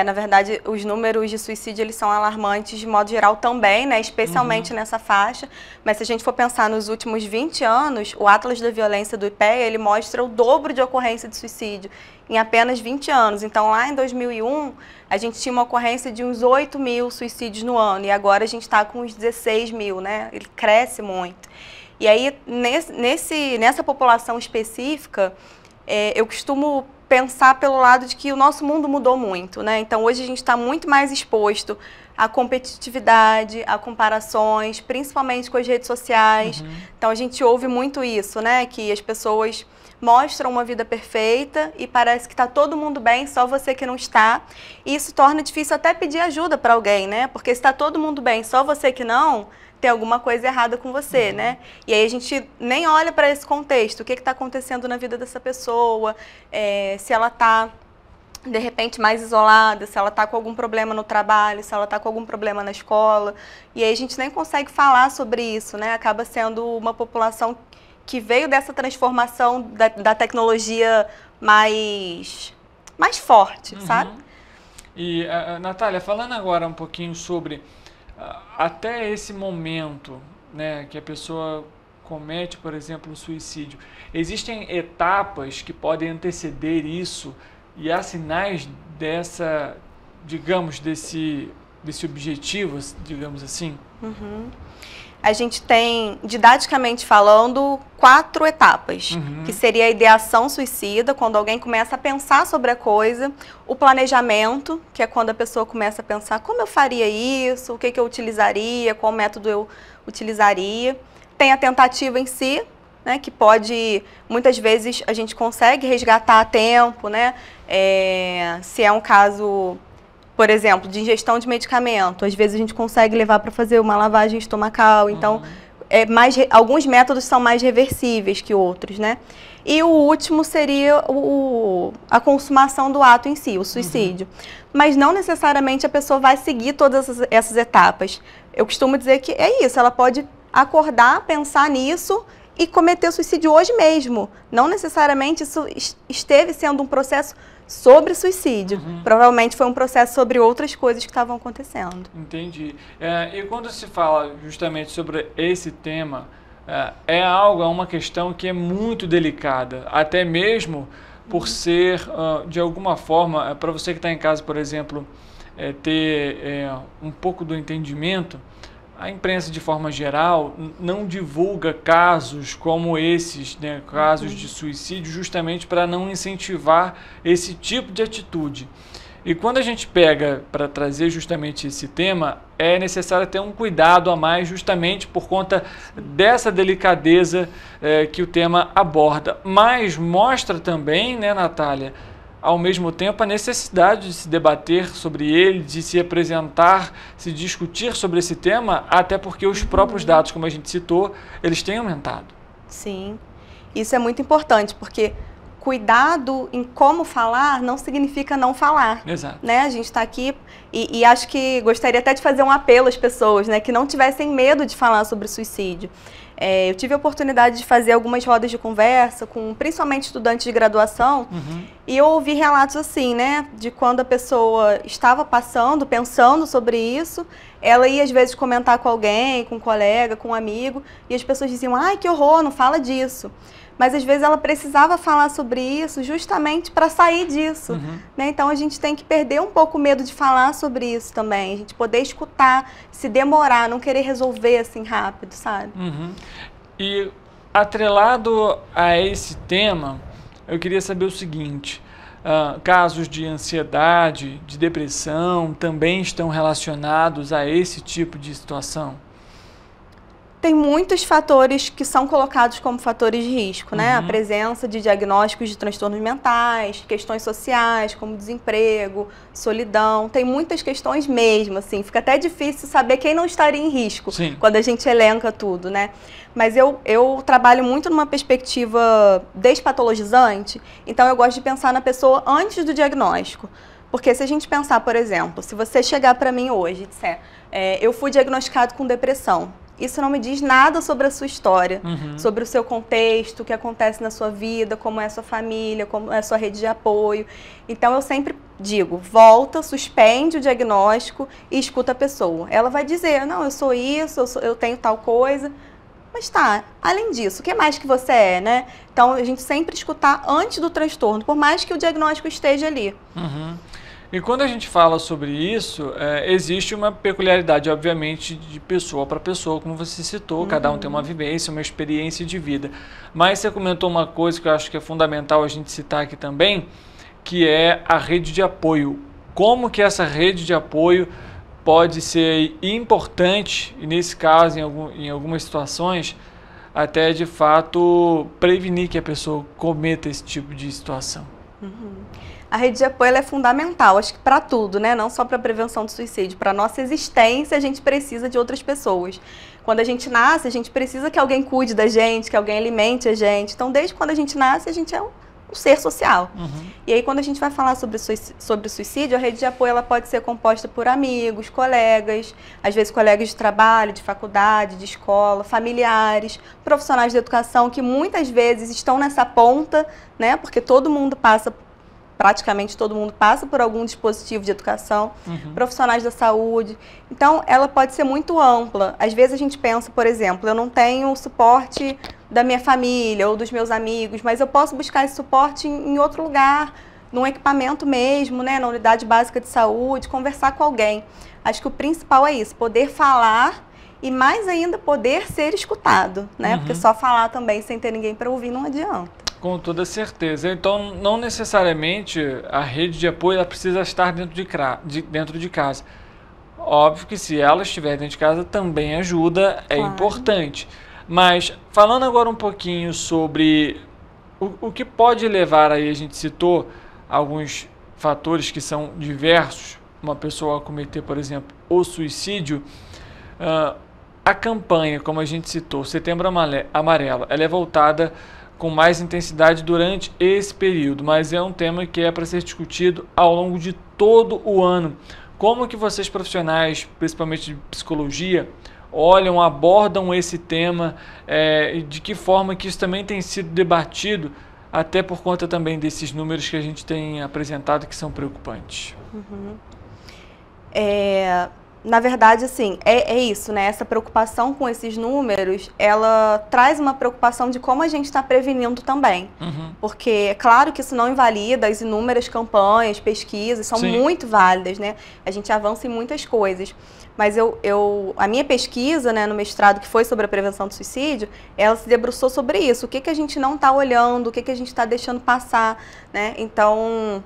T: Na verdade, os números de suicídio eles são alarmantes de modo geral também, né? Especialmente nessa faixa. Mas se a gente for pensar nos últimos 20 anos, o Atlas da Violência do IPEA, ele mostra o dobro de ocorrência de suicídio em apenas 20 anos. Então, lá em 2001, a gente tinha uma ocorrência de uns 8 mil suicídios no ano. E agora a gente está com uns 16 mil, né? Ele cresce muito. E aí, nessa população específica, eu costumo pensar pelo lado de que o nosso mundo mudou muito, né? Então, hoje a gente está muito mais exposto à competitividade, a comparações, principalmente com as redes sociais. Então, a gente ouve muito isso, né? Que as pessoas mostram uma vida perfeita e parece que está todo mundo bem, só você que não está. E isso torna difícil até pedir ajuda para alguém, né? Porque se está todo mundo bem, só você que não, tem alguma coisa errada com você, né? E aí a gente nem olha para esse contexto, o que está acontecendo na vida dessa pessoa, se ela está, de repente, mais isolada, se ela está com algum problema no trabalho, se ela está com algum problema na escola. E aí a gente nem consegue falar sobre isso, né? Acaba sendo uma população que veio dessa transformação da tecnologia mais forte, sabe?
B: E, Natália, falando agora um pouquinho sobre até esse momento, né, que a pessoa comete, por exemplo, o suicídio, existem etapas que podem anteceder isso e há sinais desse objetivo, digamos assim?
T: a gente tem, didaticamente falando, 4 etapas, que seria a ideação suicida, quando alguém começa a pensar sobre a coisa, o planejamento, que é quando a pessoa começa a pensar como eu faria isso, o que eu utilizaria, qual método eu utilizaria. Tem a tentativa em si, né, que pode, muitas vezes a gente consegue resgatar a tempo, né, se é um caso, por exemplo, de ingestão de medicamento, às vezes a gente consegue levar para fazer uma lavagem estomacal, então alguns métodos são mais reversíveis que outros, né? E o último seria a consumação do ato em si, o suicídio. Mas não necessariamente a pessoa vai seguir todas essas etapas. Eu costumo dizer que é isso, ela pode acordar, pensar nisso e cometer suicídio hoje mesmo. Não necessariamente isso esteve sendo um processo sobre suicídio. Provavelmente foi um processo sobre outras coisas que estavam acontecendo.
B: Entendi. E quando se fala justamente sobre esse tema, é uma questão que é muito delicada, até mesmo por ser, de alguma forma, para você que está em casa, por exemplo, ter um pouco do entendimento. A imprensa, de forma geral, não divulga casos como esses, né, casos de suicídio, justamente para não incentivar esse tipo de atitude. E quando a gente pega para trazer justamente esse tema, é necessário ter um cuidado a mais, justamente por conta dessa delicadeza que o tema aborda. Mas mostra também, né, Natália, ao mesmo tempo a necessidade de se debater sobre ele, de se apresentar, se discutir sobre esse tema, até porque os próprios dados, como a gente citou, eles têm aumentado.
T: Sim, isso é muito importante, porque cuidado em como falar não significa não falar.
B: Exato.
T: Né? A gente está aqui e acho que gostaria até de fazer um apelo às pessoas, né, que não tivessem medo de falar sobre suicídio. Eu tive a oportunidade de fazer algumas rodas de conversa com principalmente estudantes de graduação e eu ouvi relatos assim, né, de quando a pessoa estava pensando sobre isso, ela ia às vezes comentar com alguém, com um colega, com um amigo, e as pessoas diziam, ai, que horror, não fala disso. Mas às vezes ela precisava falar sobre isso justamente para sair disso. Né? Então a gente tem que perder um pouco o medo de falar sobre isso também. A gente poder escutar, se demorar, não querer resolver assim rápido, sabe?
B: E atrelado a esse tema, eu queria saber o seguinte, casos de ansiedade, de depressão também estão relacionados a esse tipo de situação?
T: Tem muitos fatores que são colocados como fatores de risco, né? A presença de diagnósticos de transtornos mentais, questões sociais, como desemprego, solidão. Tem muitas questões mesmo, assim. Fica até difícil saber quem não estaria em risco quando a gente elenca tudo, né? Mas eu trabalho muito numa perspectiva despatologizante, então eu gosto de pensar na pessoa antes do diagnóstico. Porque se a gente pensar, por exemplo, se você chegar para mim hoje e disser, eu fui diagnosticado com depressão, isso não me diz nada sobre a sua história, sobre o seu contexto, o que acontece na sua vida, como é a sua família, como é a sua rede de apoio. Então, eu sempre digo, volta, suspende o diagnóstico e escuta a pessoa. Ela vai dizer, não, eu sou isso, eu tenho tal coisa. Mas tá, além disso, o que mais que você é, né? Então, a gente sempre escutar antes do transtorno, por mais que o diagnóstico esteja ali.
B: E quando a gente fala sobre isso, existe uma peculiaridade, obviamente, de pessoa para pessoa, como você citou, cada um tem uma vivência, uma experiência de vida. Mas você comentou uma coisa que eu acho que é fundamental a gente citar aqui também, que é a rede de apoio. Como que essa rede de apoio pode ser importante, e nesse caso, em algumas situações, até de fato prevenir que a pessoa cometa esse tipo de situação.
T: A rede de apoio ela é fundamental, acho que para tudo, né? Não só para a prevenção do suicídio. Para a nossa existência, a gente precisa de outras pessoas. Quando a gente nasce, a gente precisa que alguém cuide da gente, que alguém alimente a gente. Então, desde quando a gente nasce, a gente é um ser social. E aí, quando a gente vai falar sobre o suicídio, a rede de apoio ela pode ser composta por amigos, colegas, às vezes colegas de trabalho, de faculdade, de escola, familiares, profissionais de educação, que muitas vezes estão nessa ponta, né? Porque praticamente todo mundo passa por algum dispositivo de educação, profissionais da saúde. Então, ela pode ser muito ampla. Às vezes a gente pensa, por exemplo, eu não tenho o suporte da minha família ou dos meus amigos, mas eu posso buscar esse suporte em outro lugar, num equipamento mesmo, né, na unidade básica de saúde, conversar com alguém. Acho que o principal é isso, poder falar e mais ainda poder ser escutado, né? Porque só falar também sem ter ninguém para ouvir não adianta.
B: Com toda certeza. Então, não necessariamente a rede de apoio ela precisa estar dentro de casa. Óbvio que se ela estiver dentro de casa também ajuda, é importante. Mas falando agora um pouquinho sobre o que pode levar aí, a gente citou alguns fatores que são diversos, uma pessoa a cometer, por exemplo, o suicídio. A campanha, como a gente citou, Setembro Amarelo, ela é voltada com mais intensidade durante esse período, mas é um tema que é para ser discutido ao longo de todo o ano. Como que vocês profissionais, principalmente de psicologia, olham, abordam esse tema e de que forma que isso também tem sido debatido, até por conta também desses números que a gente tem apresentado que são preocupantes?
T: Na verdade, assim, é isso, né? Essa preocupação com esses números, ela traz uma preocupação de como a gente está prevenindo também. Porque é claro que isso não invalida as inúmeras campanhas, pesquisas, são muito válidas, né? A gente avança em muitas coisas. Mas a minha pesquisa, né, no mestrado, que foi sobre a prevenção do suicídio, ela se debruçou sobre isso. O que a gente não está olhando, o que a gente está deixando passar, né? Então,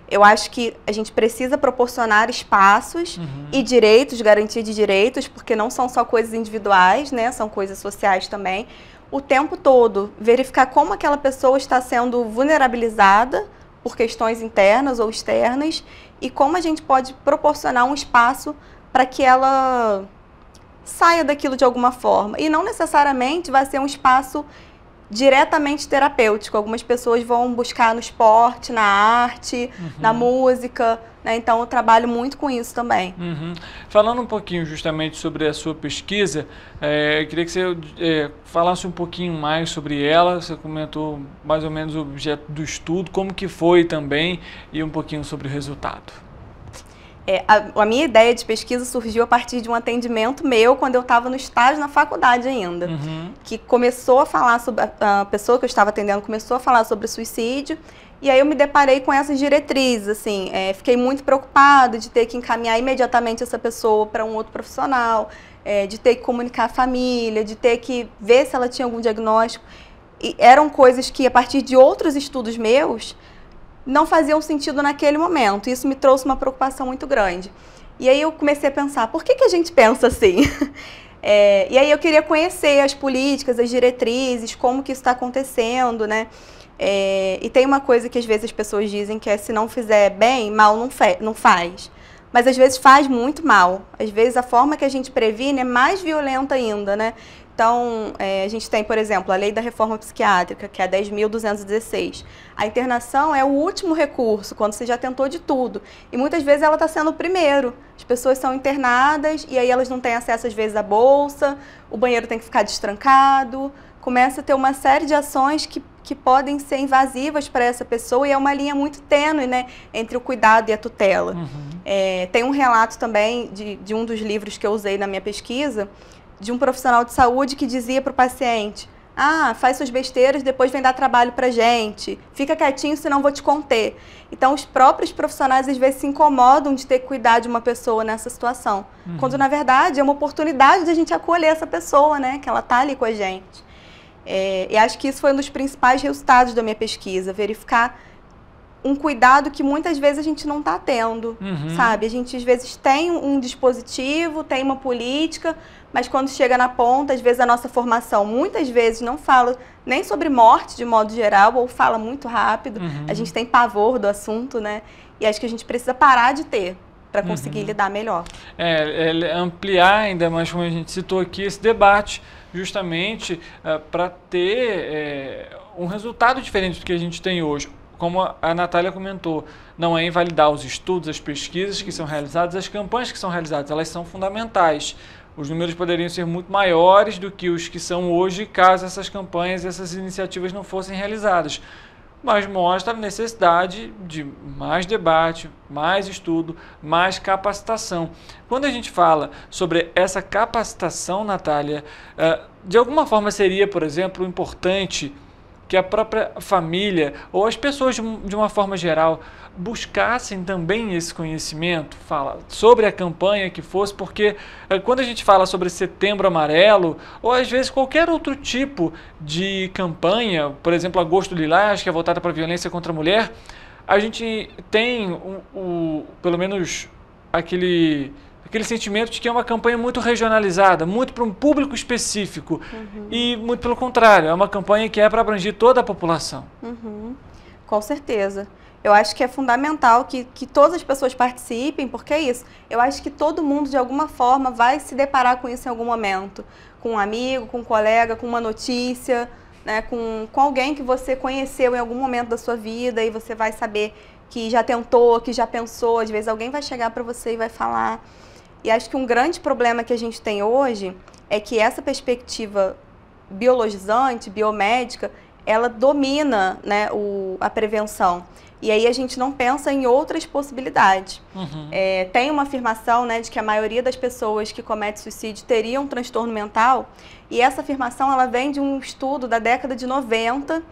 T: eu acho que a gente precisa proporcionar espaços e direitos, garantia de direitos, porque não são só coisas individuais, né? São coisas sociais também. O tempo todo, verificar como aquela pessoa está sendo vulnerabilizada por questões internas ou externas e como a gente pode proporcionar um espaço para que ela saia daquilo de alguma forma. E não necessariamente vai ser um espaço diretamente terapêutico. Algumas pessoas vão buscar no esporte, na arte, na música, né? Então eu trabalho muito com isso também.
B: Falando um pouquinho justamente sobre a sua pesquisa, eu queria que você falasse um pouquinho mais sobre ela. Você comentou mais ou menos o objeto do estudo, como que foi também, e um pouquinho sobre o resultado.
T: A minha ideia de pesquisa surgiu a partir de um atendimento meu quando eu estava no estágio na faculdade ainda, que começou a falar sobre, a pessoa que eu estava atendendo começou a falar sobre suicídio, e aí eu me deparei com essas diretrizes, assim, fiquei muito preocupada de ter que encaminhar imediatamente essa pessoa para um outro profissional, de ter que comunicar a família, de ter que ver se ela tinha algum diagnóstico, e eram coisas que a partir de outros estudos meus, não faziam sentido naquele momento. Isso me trouxe uma preocupação muito grande. E aí eu comecei a pensar, por que a gente pensa assim? E aí eu queria conhecer as políticas, as diretrizes, como que isso está acontecendo, né? E tem uma coisa que às vezes as pessoas dizem que se não fizer bem, mal não faz. Mas às vezes faz muito mal. Às vezes a forma que a gente previne é mais violenta ainda, né? Então, a gente tem, por exemplo, a lei da reforma psiquiátrica, que é a 10.216. A internação é o último recurso, quando você já tentou de tudo. E muitas vezes ela está sendo o primeiro. As pessoas são internadas e aí elas não têm acesso, às vezes, à bolsa, o banheiro tem que ficar destrancado. Começa a ter uma série de ações que podem ser invasivas para essa pessoa e é uma linha muito tênue, né, entre o cuidado e a tutela. Tem um relato também de um dos livros que eu usei na minha pesquisa, de um profissional de saúde que dizia para o paciente: faz suas besteiras, depois vem dar trabalho para gente, fica quietinho, senão vou te conter. Então os próprios profissionais às vezes se incomodam de ter que cuidar de uma pessoa nessa situação, quando na verdade é uma oportunidade de a gente acolher essa pessoa, né, que ela está ali com a gente. E acho que isso foi um dos principais resultados da minha pesquisa, verificar um cuidado que muitas vezes a gente não está tendo, sabe? A gente às vezes tem um dispositivo, tem uma política, mas quando chega na ponta, às vezes a nossa formação muitas vezes não fala nem sobre morte de modo geral, ou fala muito rápido, a gente tem pavor do assunto, né? E acho que a gente precisa parar de ter para conseguir lidar melhor.
B: Ampliar ainda mais, como a gente citou aqui, esse debate, justamente para ter um resultado diferente do que a gente tem hoje. Como a Natália comentou, não é invalidar os estudos, as pesquisas que são realizadas, as campanhas que são realizadas, elas são fundamentais. Os números poderiam ser muito maiores do que os que são hoje, caso essas campanhas, essas iniciativas não fossem realizadas. Mas mostra a necessidade de mais debate, mais estudo, mais capacitação. Quando a gente fala sobre essa capacitação, Natália, de alguma forma seria, por exemplo, importante que a própria família ou as pessoas de uma forma geral buscassem também esse conhecimento sobre a campanha que fosse, porque quando a gente fala sobre Setembro Amarelo ou às vezes qualquer outro tipo de campanha, por exemplo, Agosto Lilás, que é voltada para a violência contra a mulher, a gente tem pelo menos aquele sentimento de que é uma campanha muito regionalizada, muito para um público específico. E muito pelo contrário, é uma campanha que é para abranger toda a população.
T: Com certeza. Eu acho que é fundamental que todas as pessoas participem, porque é isso. Eu acho que todo mundo, de alguma forma, vai se deparar com isso em algum momento. Com um amigo, com um colega, com uma notícia, né, com alguém que você conheceu em algum momento da sua vida e você vai saber que já tentou, que já pensou. Às vezes alguém vai chegar para você e vai falar. E acho que um grande problema que a gente tem hoje é que essa perspectiva biologizante, biomédica, ela domina, né, a prevenção. E aí a gente não pensa em outras possibilidades. Tem uma afirmação, né, de que a maioria das pessoas que cometem suicídio teriam um transtorno mental. E essa afirmação ela vem de um estudo da década de 90,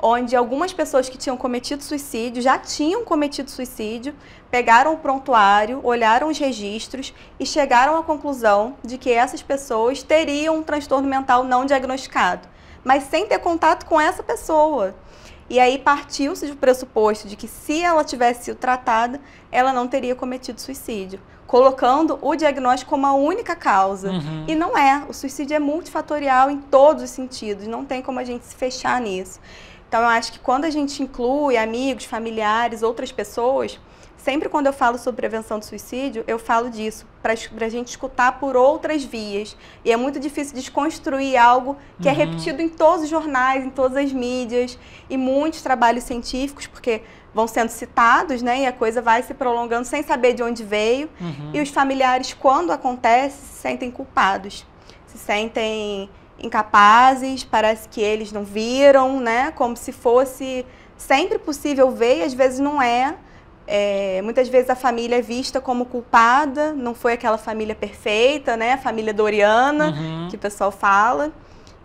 T: onde algumas pessoas que tinham cometido suicídio, já tinham cometido suicídio, pegaram o prontuário, olharam os registros e chegaram à conclusão de que essas pessoas teriam um transtorno mental não diagnosticado, mas sem ter contato com essa pessoa. E aí partiu-se do pressuposto de que se ela tivesse sido tratada, ela não teria cometido suicídio, colocando o diagnóstico como a única causa. E não é. O suicídio é multifatorial em todos os sentidos, não tem como a gente se fechar nisso. Então eu acho que quando a gente inclui amigos, familiares, outras pessoas, sempre quando eu falo sobre prevenção do suicídio, eu falo disso, para a gente escutar por outras vias. E é muito difícil desconstruir algo que é repetido em todos os jornais, em todas as mídias, e muitos trabalhos científicos, porque vão sendo citados, né, e a coisa vai se prolongando sem saber de onde veio. E os familiares, quando acontece, se sentem culpados, se sentem incapazes, parece que eles não viram, né, como se fosse sempre possível ver, e às vezes não é. Muitas vezes a família é vista como culpada, não foi aquela família perfeita, né? A família doriana, que o pessoal fala.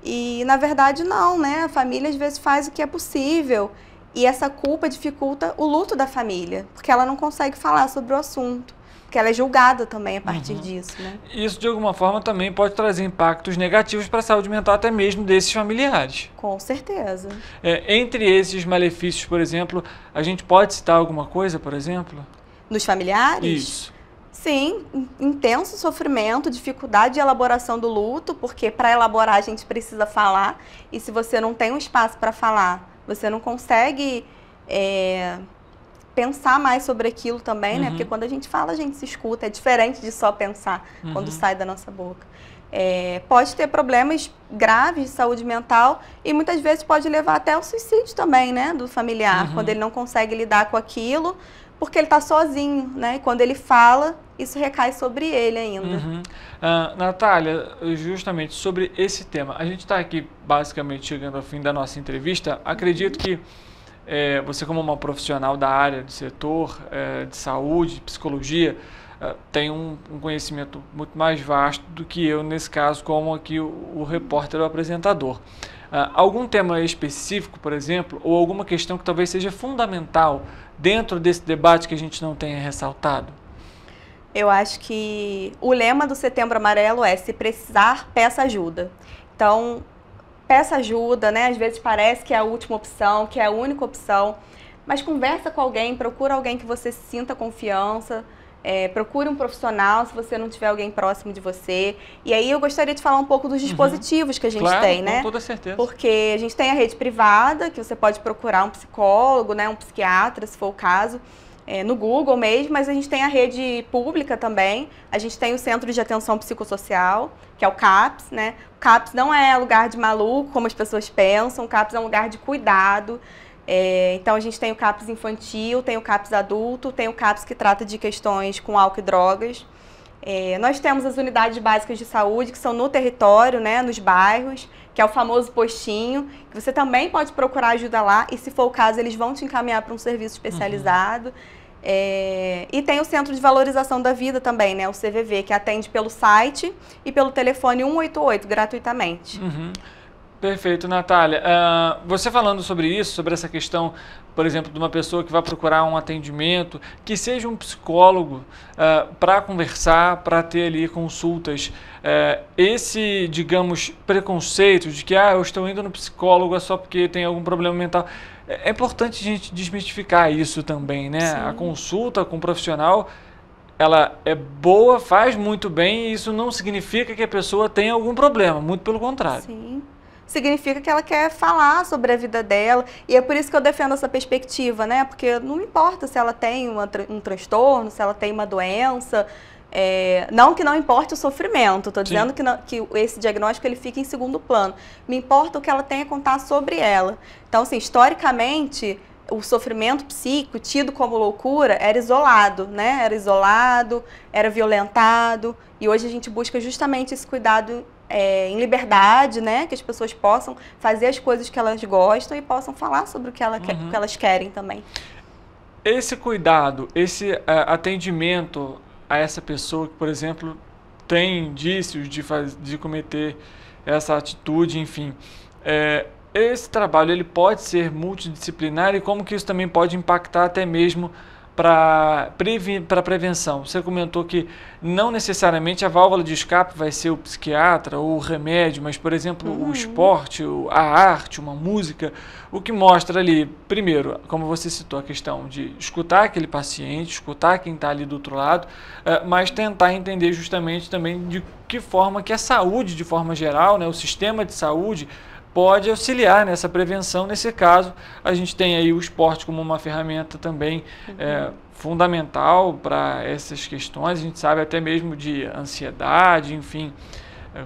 T: E, na verdade, não, né? A família, às vezes, faz o que é possível. E essa culpa dificulta o luto da família, porque ela não consegue falar sobre o assunto. Porque ela é julgada também a partir disso, né?
B: Isso, de alguma forma, também pode trazer impactos negativos para a saúde mental até mesmo desses familiares.
T: Com certeza.
B: Entre esses malefícios, por exemplo, a gente pode citar alguma coisa, por exemplo?
T: Nos familiares?
B: Isso.
T: Sim, intenso sofrimento, dificuldade de elaboração do luto, porque para elaborar a gente precisa falar, e se você não tem um espaço para falar, você não consegue pensar mais sobre aquilo também, né? Porque quando a gente fala, a gente se escuta, é diferente de só pensar quando sai da nossa boca. Pode ter problemas graves de saúde mental e muitas vezes pode levar até ao suicídio também, né? Do familiar, quando ele não consegue lidar com aquilo, porque ele está sozinho, né? E quando ele fala, isso recai sobre ele ainda.
B: Natália, justamente sobre esse tema, a gente está aqui basicamente chegando ao fim da nossa entrevista. Acredito que você, como uma profissional da área, do setor de saúde, de psicologia, tem um conhecimento muito mais vasto do que eu, nesse caso, como aqui o repórter ou apresentador. Algum tema específico, por exemplo, ou alguma questão que talvez seja fundamental dentro desse debate que a gente não tenha ressaltado?
T: Eu acho que o lema do Setembro Amarelo é: se precisar, peça ajuda. Então, peça ajuda, né? Às vezes parece que é a última opção, que é a única opção, mas conversa com alguém, procura alguém que você sinta confiança, procure um profissional se você não tiver alguém próximo de você. E aí eu gostaria de falar um pouco dos dispositivos que a gente tem, né?
B: Com toda certeza.
T: Porque a gente tem a rede privada, que você pode procurar um psicólogo, né? Um psiquiatra, se for o caso, no Google mesmo, mas a gente tem a rede pública também. A gente tem o Centro de Atenção Psicossocial, que é o CAPS, né? O CAPS não é lugar de maluco, como as pessoas pensam. O CAPS é um lugar de cuidado. Então a gente tem o CAPS infantil, tem o CAPS adulto, tem o CAPS que trata de questões com álcool e drogas. Nós temos as unidades básicas de saúde, que são no território, né, nos bairros, que é o famoso postinho, que você também pode procurar ajuda lá, e se for o caso, eles vão te encaminhar para um serviço especializado. E tem o Centro de Valorização da Vida também, né, o CVV, que atende pelo site e pelo telefone 188, gratuitamente.
B: Perfeito, Natália. Você falando sobre isso, sobre essa questão, por exemplo, de uma pessoa que vai procurar um atendimento, que seja um psicólogo para conversar, para ter ali consultas, esse, digamos, preconceito de que eu estou indo no psicólogo só porque tem algum problema mental, é importante a gente desmistificar isso também, né?
T: Sim.
B: A consulta com um profissional, ela é boa, faz muito bem, e isso não significa que a pessoa tenha algum problema, muito pelo contrário.
T: Sim. Significa que ela quer falar sobre a vida dela, e é por isso que eu defendo essa perspectiva, né? Porque não importa se ela tem um transtorno, se ela tem uma doença, não que não importe o sofrimento, estou dizendo que esse diagnóstico ele fica em segundo plano. Me importa o que ela tem a contar sobre ela. Então, assim, historicamente, o sofrimento psíquico, tido como loucura, era isolado, né? Era isolado, era violentado, e hoje a gente busca justamente esse cuidado em liberdade, né? Que as pessoas possam fazer as coisas que elas gostam e possam falar sobre o que elas querem também.
B: Esse cuidado, esse atendimento a essa pessoa que, por exemplo, tem indícios de cometer essa atitude, enfim, esse trabalho ele pode ser multidisciplinar, e como que isso também pode impactar até mesmo para prevenção? Você comentou que não necessariamente a válvula de escape vai ser o psiquiatra ou o remédio, mas, por exemplo, o esporte, a arte, uma música, o que mostra ali, primeiro, como você citou, a questão de escutar aquele paciente, escutar quem está ali do outro lado, mas tentar entender justamente também de que forma que a saúde, de forma geral, né, o sistema de saúde, pode auxiliar nessa prevenção. Nesse caso, a gente tem aí o esporte como uma ferramenta também fundamental para essas questões. A gente sabe até mesmo de ansiedade, enfim,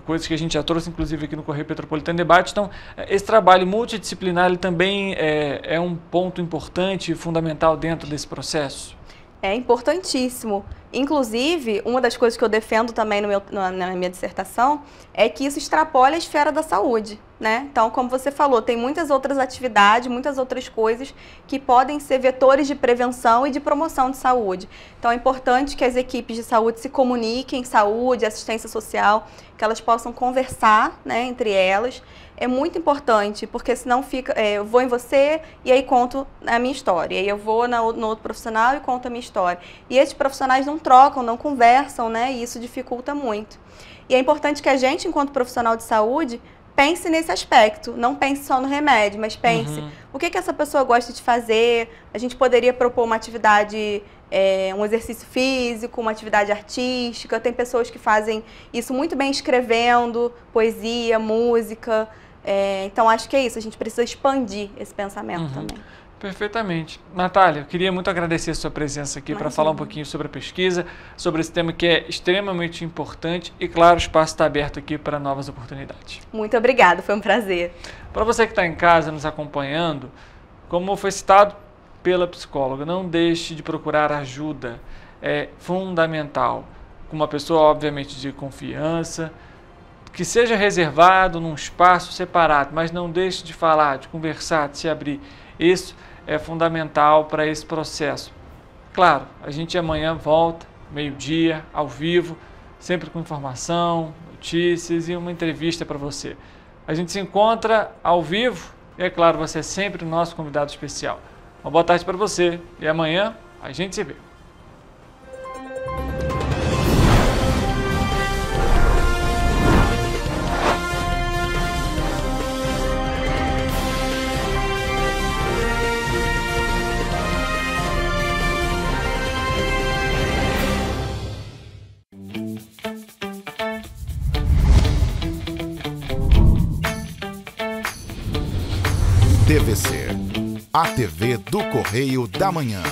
B: coisas que a gente já trouxe, inclusive, aqui no Correio Petropolitano Debate. Então, esse trabalho multidisciplinar ele também é um ponto importante e fundamental dentro desse processo.
T: É importantíssimo. Inclusive, uma das coisas que eu defendo também na minha dissertação é que isso extrapole a esfera da saúde, né? Então, como você falou, tem muitas outras atividades, muitas outras coisas que podem ser vetores de prevenção e de promoção de saúde. Então, é importante que as equipes de saúde se comuniquem, saúde, assistência social, que elas possam conversar, né, entre elas. É muito importante, porque senão fica, eu vou em você e aí conto a minha história. E aí eu vou no outro profissional e conto a minha história. E esses profissionais não trocam, não conversam, né? E isso dificulta muito. E é importante que a gente, enquanto profissional de saúde, pense nesse aspecto. Não pense só no remédio, mas pense o que essa pessoa gosta de fazer. A gente poderia propor uma atividade, um exercício físico, uma atividade artística. Tem pessoas que fazem isso muito bem escrevendo, poesia, música. Então, acho que é isso, a gente precisa expandir esse pensamento também.
B: Perfeitamente. Natália, eu queria muito agradecer a sua presença aqui para falar um pouquinho sobre a pesquisa, sobre esse tema que é extremamente importante e, claro, o espaço está aberto aqui para novas oportunidades.
T: Muito obrigada, foi um prazer.
B: Para você que está em casa nos acompanhando, como foi citado pela psicóloga, não deixe de procurar ajuda, é fundamental. Com uma pessoa, obviamente, de confiança, que seja reservado num espaço separado, mas não deixe de falar, de conversar, de se abrir. Isso é fundamental para esse processo. Claro, a gente amanhã volta, meio-dia, ao vivo, sempre com informação, notícias e uma entrevista para você. A gente se encontra ao vivo e, é claro, você é sempre o nosso convidado especial. Uma boa tarde para você e amanhã a gente se vê.
A: TVC, a TV do Correio da Manhã.